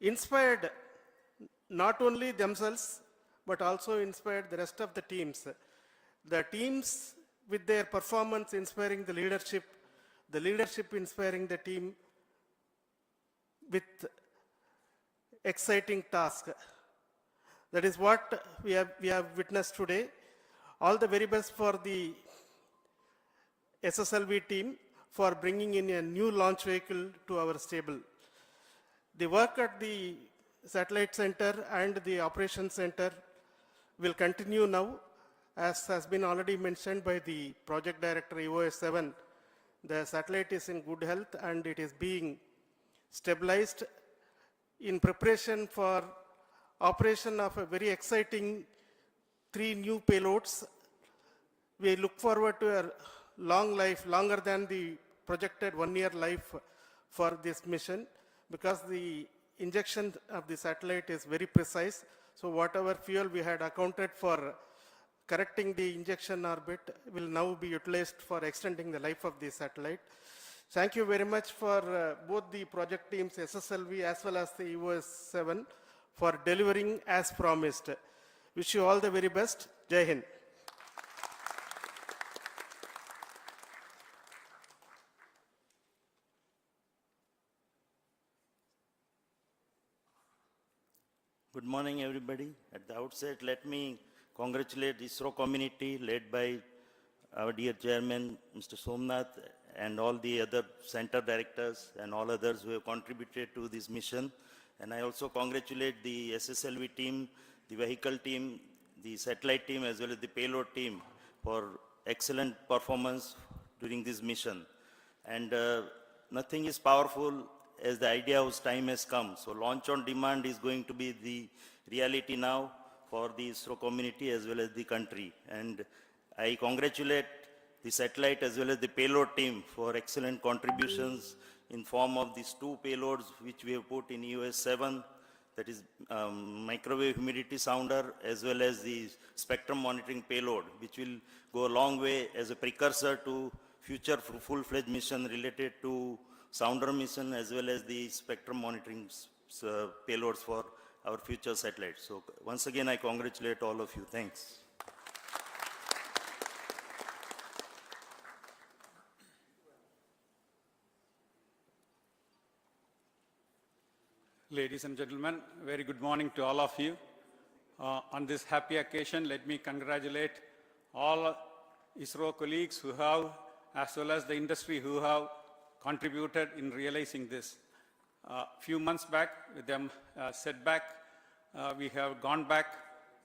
inspired not only themselves, but also inspired the rest of the teams. The teams with their performance inspiring the leadership inspiring the team with exciting task. That is what we have witnessed today. All the very best for the SSLV team for bringing in a new launch vehicle to our stable. The work at the satellite center and the operations center will continue now, as has been already mentioned by the project director EOS-7. The satellite is in good health and it is being stabilized in preparation for operation of a very exciting 3 new payloads. We look forward to a long life, longer than the projected 1-year life for this mission, because the injection of the satellite is very precise. So whatever fuel we had accounted for correcting the injection orbit will now be utilized for extending the life of the satellite. Thank you very much for both the project teams, SSLV as well as the EOS-7, for delivering as promised. Wish you all the very best. Jai Hind. Good morning, everybody. At the outset, let me congratulate ISRO community led by our dear chairman, Mr. Somnath, and all the other center directors and all others who have contributed to this mission. And I also congratulate the SSLV team, the vehicle team, the satellite team, as well as the payload team for excellent performance during this mission. And nothing is powerful as the idea whose time has come. So launch on demand is going to be the reality now for the ISRO community as well as the country. And I congratulate the satellite as well as the payload team for excellent contributions in form of these 2 payloads which we have put in EOS-7, that is microwave humidity sounder, as well as the spectrum monitoring payload, which will go a long way as a precursor to future full-fledged mission related to sounder mission as well as the spectrum monitoring payloads for our future satellites. So once again, I congratulate all of you. Thanks. Ladies and gentlemen, very good morning to all of you. On this happy occasion, let me congratulate all ISRO colleagues who have, as well as the industry who have contributed in realizing this. Few months back, with them setback, we have gone back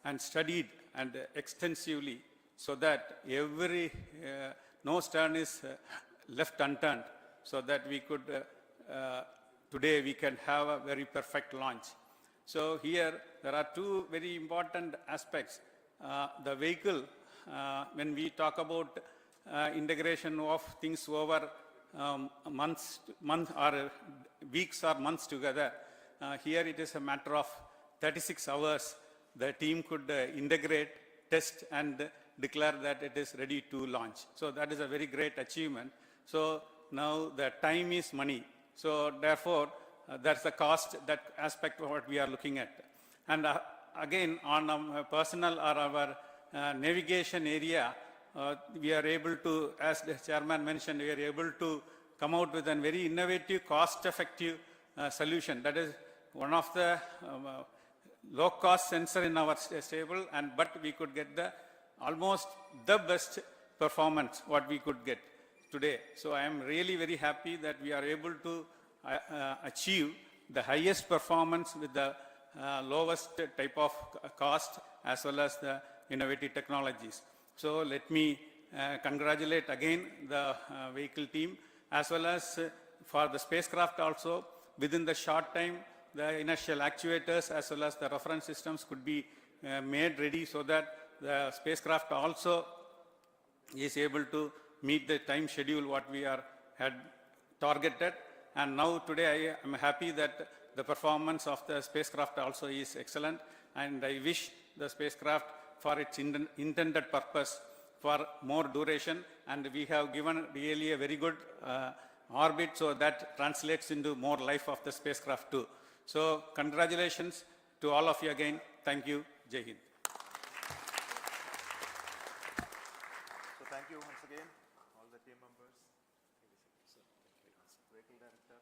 and studied and extensively so that no stone is left unturned, so that we could today we can have a very perfect launch. So here there are 2 very important aspects. The vehicle, when we talk about integration of things over months or weeks or months together, here it is a matter of 36 hours. The team could integrate, test and declare that it is ready to launch. So that is a very great achievement. So now the time is money. So therefore, that's the cost, that aspect of what we are looking at. And again, on a personal or our navigation area, we are able to, as the chairman mentioned, we are able to come out with a very innovative, cost-effective solution. That is one of the low-cost sensor in our stable, but we could get almost the best performance what we could get today. So I am really very happy that we are able to achieve the highest performance with the lowest type of cost as well as the innovative technologies. So let me congratulate again the vehicle team, as well as for the spacecraft also. Within the short time, the inertial actuators as well as the reference systems could be made ready so that the spacecraft also is able to meet the time schedule what we had targeted. And now today I am happy that the performance of the spacecraft also is excellent, and I wish the spacecraft for its intended purpose for more duration, and we have given really a very good orbit, so that translates into more life of the spacecraft too. So congratulations to all of you again. Thank you. Jai Hind. So thank you once again, all the team members. Vehicle director.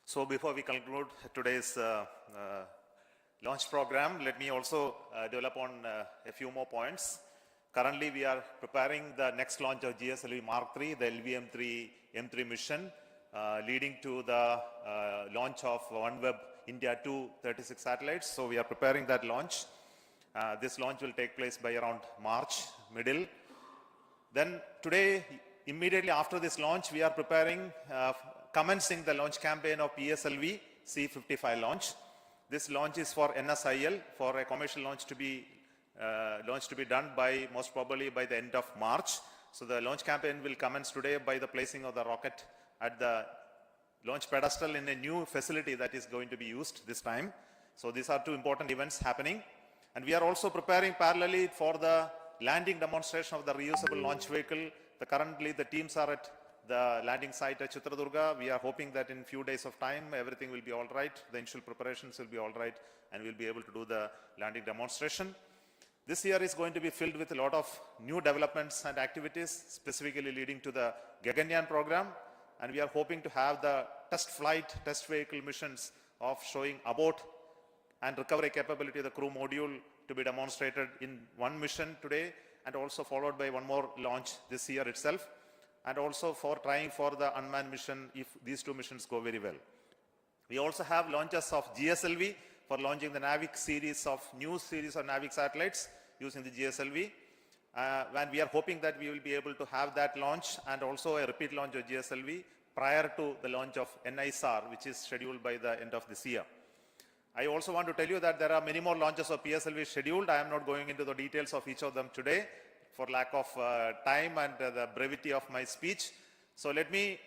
So before we conclude today's launch program, let me also develop on a few more points. Currently, we are preparing the next launch of GSLV Mark III, the LVM-3 M3 mission, leading to the launch of OneWeb India 2 36 satellites. So we are preparing that launch. This launch will take place by around March, middle. Then today, immediately after this launch, we are preparing, commencing the launch campaign of PSLV C55 launch. This launch is for NSIL, for a commercial launch to be done by, most probably by the end of March. So the launch campaign will commence today by the placing of the rocket at the launch pedestal in a new facility that is going to be used this time. So these are two important events happening. And we are also preparing parallelly for the landing demonstration of the reusable launch vehicle. Currently the teams are at the landing site at Chitradurga. We are hoping that in few days of time everything will be all right, the initial preparations will be all right, and we'll be able to do the landing demonstration. This year is going to be filled with a lot of new developments and activities, specifically leading to the Gaganyaan program, and we are hoping to have the test flight, test vehicle missions of showing abort and recovery capability of the crew module to be demonstrated in one mission today, and also followed by one more launch this year itself, and also for trying for the unmanned mission if these two missions go very well. We also have launches of GSLV for launching the Navig series of new series of Navig satellites using the GSLV. And we are hoping that we will be able to have that launch and also a repeat launch of GSLV prior to the launch of SHAR, which is scheduled by the end of this year. I also want to tell you that there are many more launches of PSLV scheduled. I am not going into the details of each of them today for lack of time and the brevity of my speech. So let me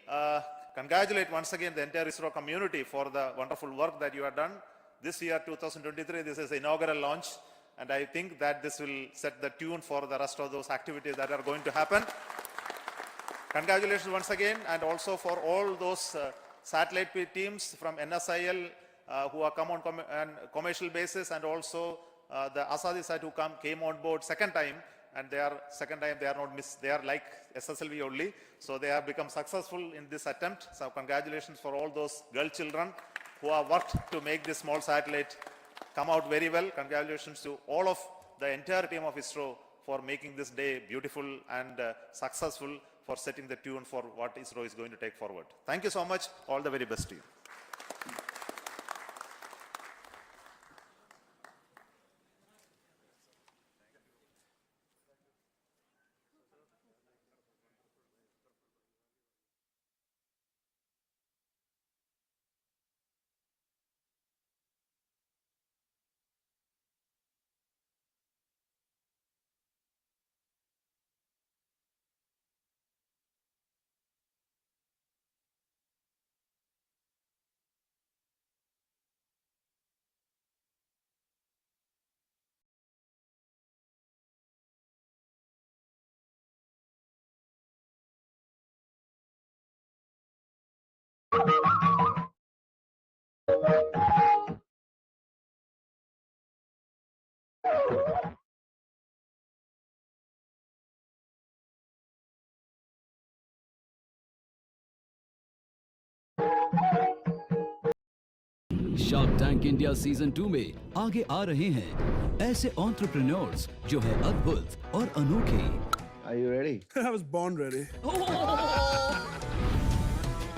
congratulate once again the entire ISRO community for the wonderful work that you have done. This year, 2023, this is the inaugural launch, and I think that this will set the tune for the rest of those activities that are going to happen. Congratulations once again, and also for all those satellite teams from NSIL who are come on commercial basis, and also the Asadi site who came on board second time, and they are not missed. They are like SSLV only, so they have become successful in this attempt. So congratulations for all those girl children who have worked to make this small satellite come out very well. Congratulations to all of the entire team of ISRO for making this day beautiful and successful, for setting the tune for what ISRO is going to take forward. Thank you so much. All the very best to you. Shark tank India season 2 में आगे आ रहे हैं ऐसे entrepreneurs जो है अद्भुत और अनोखे। Are you ready? I was born ready.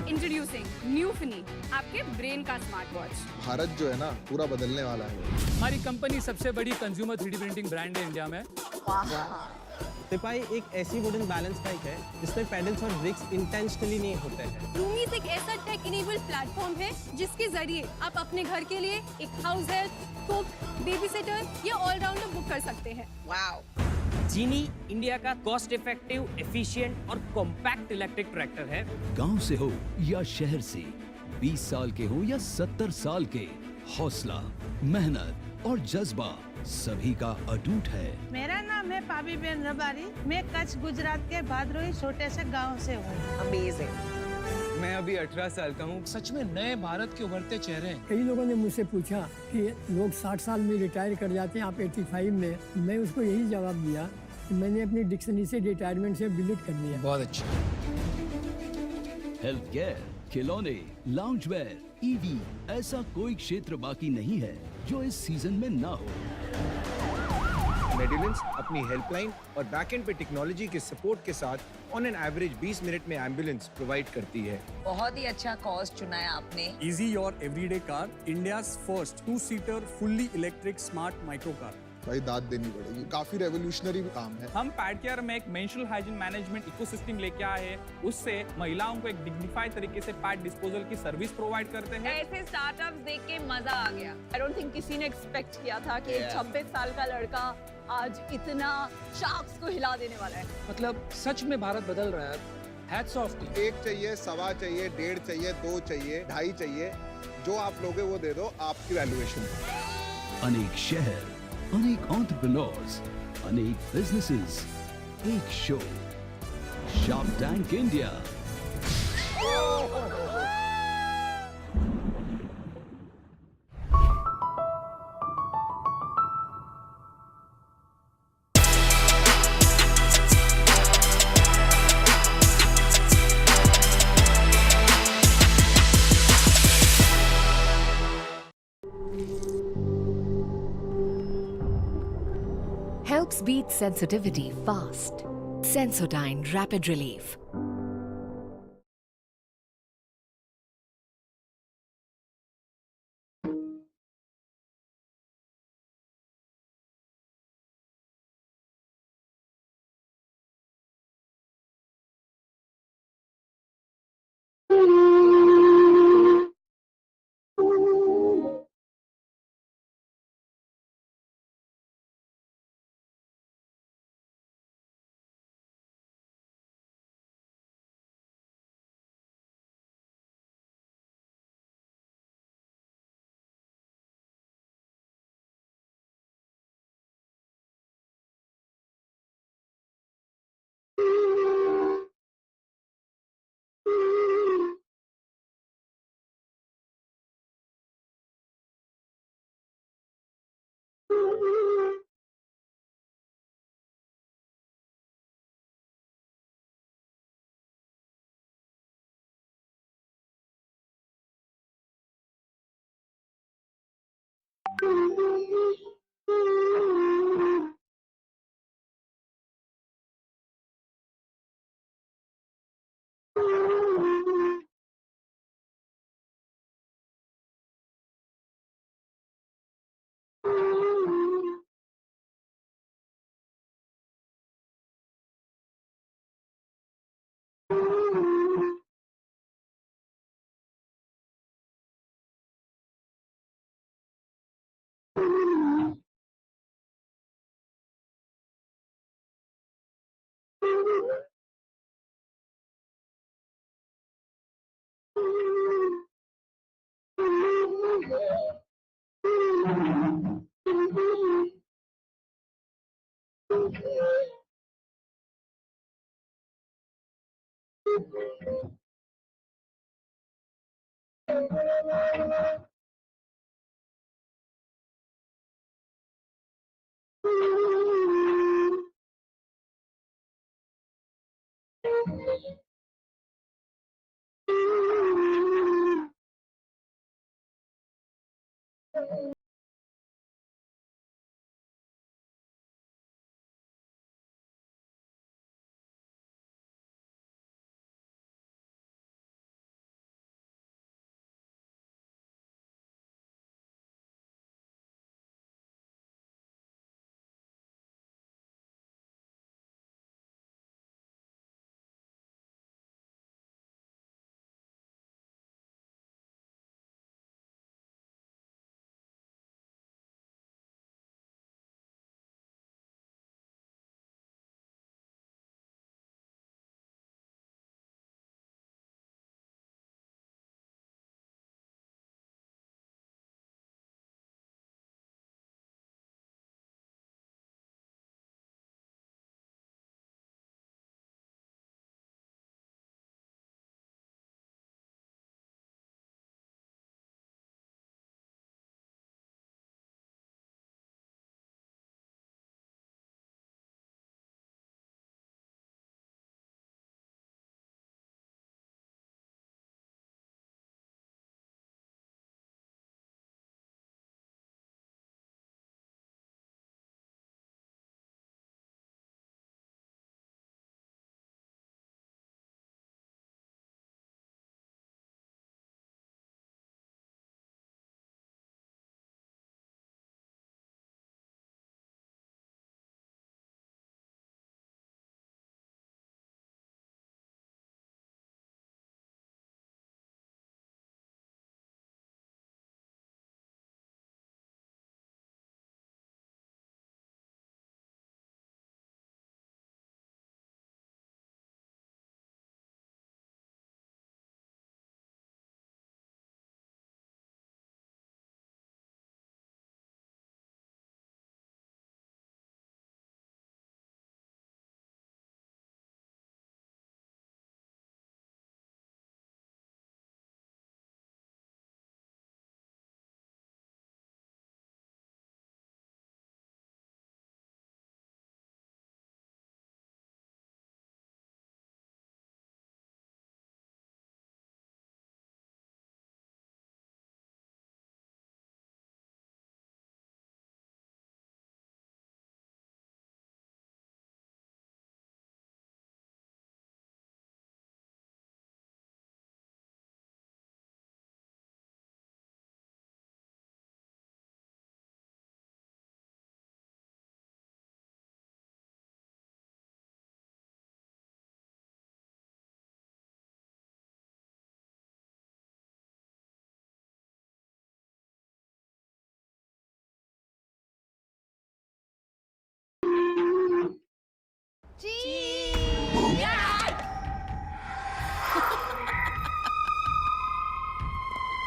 Introducing new Finney, आपके ब्रेन का स्मार्ट वॉच। भारत जो है ना पूरा बदलने वाला है। हमारी कंपनी सबसे बड़ी कंज्यूमर 3D प्रिंटिंग ब्रांड है इंडिया में। सिपाही एक ऐसी वुडन बैलेंस बाइक है जिसमें पेडल्स और ब्रेक्स इंटेंशनली नहीं होते हैं। रूमीज एक ऐसा टेक इनेबल्ड प्लेटफॉर्म है जिसके जरिए आप अपने घर के लिए एक house help, cook, baby sitter या ऑलराउंडर बुक कर सकते हैं। वाओ! जीनी इंडिया का कॉस्ट इफेक्टिव, एफिशिएंट और कॉम्पैक्ट इलेक्ट्रिक ट्रैक्टर है। गांव से हो या शहर से, 20 साल के हो या 70 साल के, हौसला, मेहनत और जज्बा सभी का अटूट है। मेरा नाम है पाबीबेन रबारी। मैं कच्छ गुजरात के भादरोई छोटे से गांव से हूँ। अमेजिंग। मैं अभी 18 साल का हूँ। सच में नए भारत के उभरते चेहरे हैं। कई लोगों ने मुझसे पूछा कि लोग 60 साल में रिटायर कर जाते हैं, आप 85 में। मैं उसको यही जवाब दिया कि मैंने अपनी डिक्शनरी से रिटायरमेंट से डिलीट कर दिया। बहुत अच्छा। हेल्थ केयर, खिलौने, लाउंज वेयर, ईवी, ऐसा कोई क्षेत्र बाकी नहीं है जो इस सीजन में ना हो। मेडिलेंस अपनी हेल्पलाइन और बैकएंड पे टेक्नोलॉजी के सपोर्ट के साथ ऑन एन एवरेज 20 मिनट में एम्बुलेंस प्रोवाइड करती है। बहुत ही अच्छा कॉज चुना है आपने। Easy your everyday car, India's first two seater fully electric smart micro car. भाई दाद देनी पड़ेगी, काफी रेवोल्यूशनरी काम है। हम पैड केयर में एक मेंस्ट्रुअल हाइजीन मैनेजमेंट इकोसिस्टम लेके आए हैं। उससे महिलाओं को एक डिग्निफाइड तरीके से पैड डिस्पोजल की सर्विस प्रोवाइड करते हैं। ऐसे स्टार्टअप्स देख के मजा आ गया। आई डोंट थिंक किसी ने एक्सपेक्ट किया था कि एक 26 साल का लड़का आज इतना शार्क्स को हिला देने वाला है। मतलब सच में भारत बदल रहा है। Hats off to. 1 चाहिए, 1.25 चाहिए, 1.5 चाहिए, 2 चाहिए, 2.5 चाहिए, जो आप लोगे वो दे दो, आपकी वैल्यूएशन। अनेक शहर, अनेक एंटरप्रेन्योर्स, अनेक बिजनेसेस, एक show, shark tank India. Helps beat sensitivity fast. Sensodyne Rapid Relief.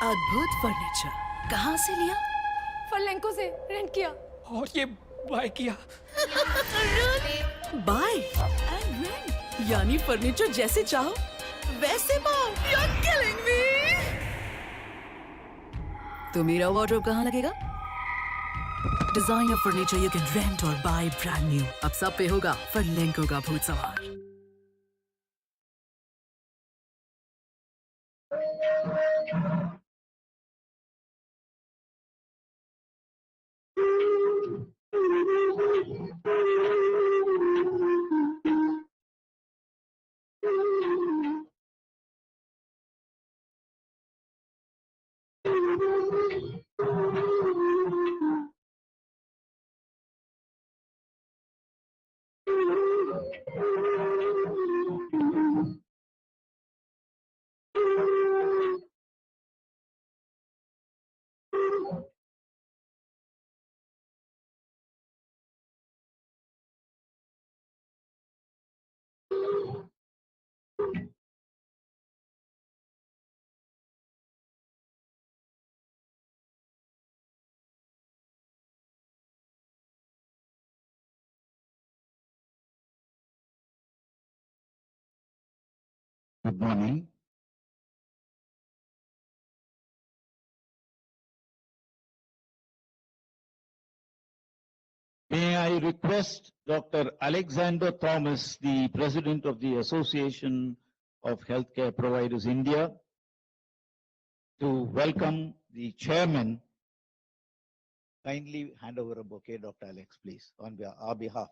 अद्भुत फर्नीचर कहाँ से लिया? फर्लेंको से रेंट किया। और ये बाय किया? बाय एंड रेंट यानी फर्नीचर जैसे चाहो वैसे पाओ। You're killing me! तो मेरा वार्डरोब कहाँ लगेगा? Design of furniture you can rent और बाय ब्रांड न्यू। अब सब पे होगा फर्लेंको का भूत सवार। Good morning. May I request Dr. Alexander Thomas, the President of the Association of Healthcare Providers India, to welcome the Chairman. Kindly hand over a bouquet, Dr. Alex, please, on our behalf.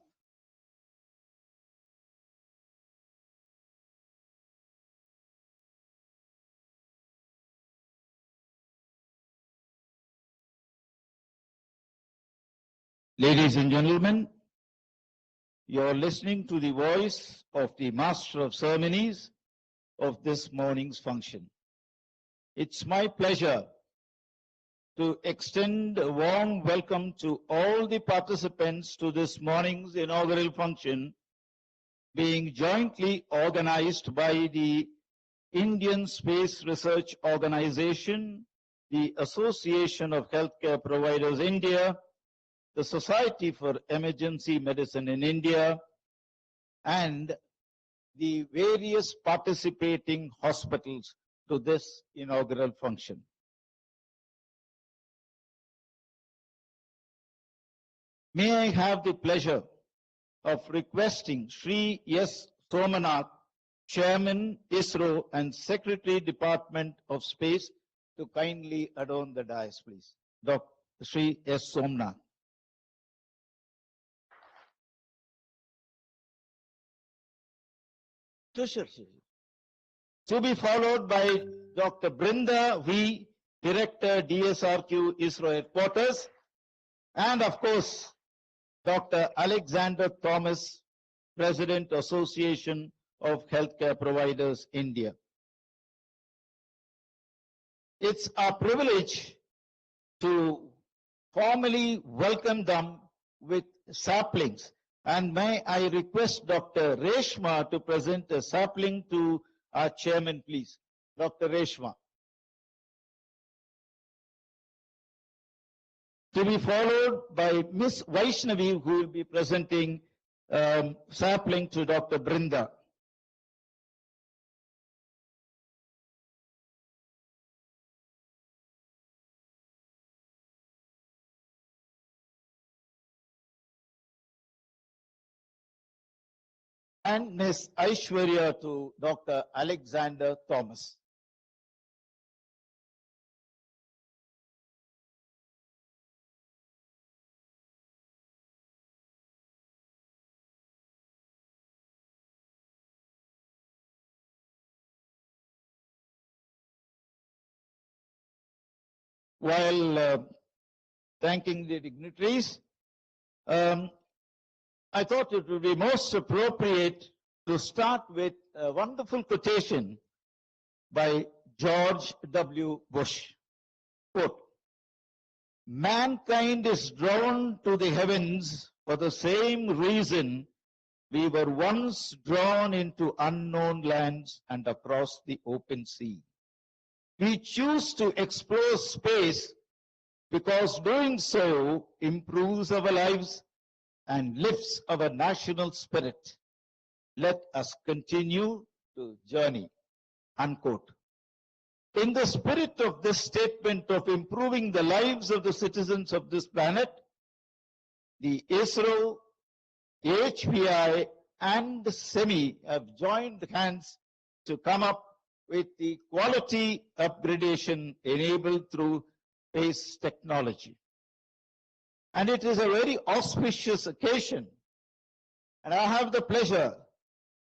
Ladies and gentlemen, you are listening to the voice of the Master of Ceremonies of this morning's function. It's my pleasure to extend a warm welcome to all the participants to this morning's inaugural function, being jointly organized by the Indian Space Research Organization, the Association of Healthcare Providers India, the Society for Emergency Medicine in India, and the various participating hospitals to this inaugural function. May I have the pleasure of requesting Sri S. Somanath, Chairman, ISRO, and Secretary, Department of Space, to kindly adorn the dais, please. Dr. Sri S. Somanath. To be followed by Dr. Brinda V, Director, DSRQ, ISRO Headquarters, and of course, Dr. Alexander Thomas, President, Association of Healthcare Providers, India. It's our privilege to formally welcome them with saplings. And may I request Dr. Reshma to present a sapling to our chairman, please. Dr. Reshma. To be followed by Miss Vaishnavi, who will be presenting sapling to Dr. Brinda. And Ms. Aishwarya to Dr. Alexander Thomas. While thanking the dignitaries, I thought it would be most appropriate to start with a wonderful quotation by George W. Bush. Quote, "Mankind is drawn to the heavens for the same reason we were once drawn into unknown lands and across the open sea. We choose to explore space because doing so improves our lives and lifts our national spirit. Let us continue to journey. Unquote. In the spirit of this statement of improving the lives of the citizens of this planet, the ISRO, HPI, and SEMI have joined hands to come up with the quality upgradation enabled through space technology. And it is a very auspicious occasion. And I have the pleasure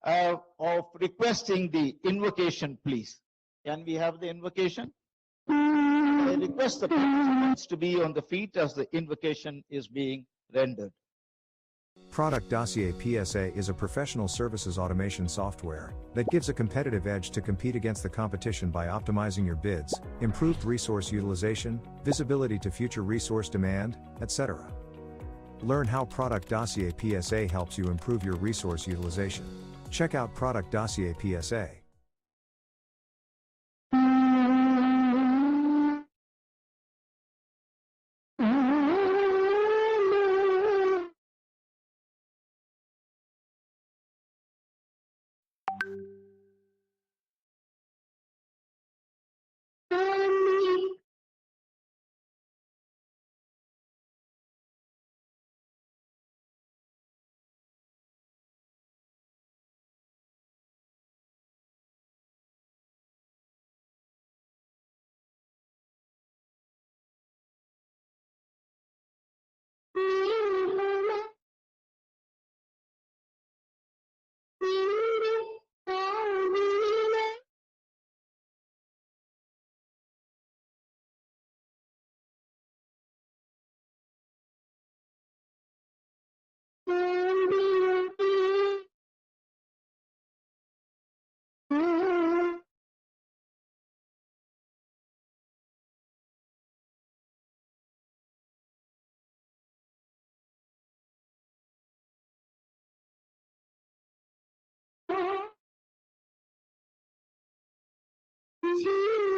of requesting the invocation, please. Can we have the invocation? I request the participants to be on the feet as the invocation is being rendered. Product Dossier PSA is a professional services automation software that gives a competitive edge to compete against the competition by optimizing your bids, improved resource utilization, visibility to future resource demand, etc. Learn how Product Dossier PSA helps you improve your resource utilization. Check out Product Dossier PSA. Thank you.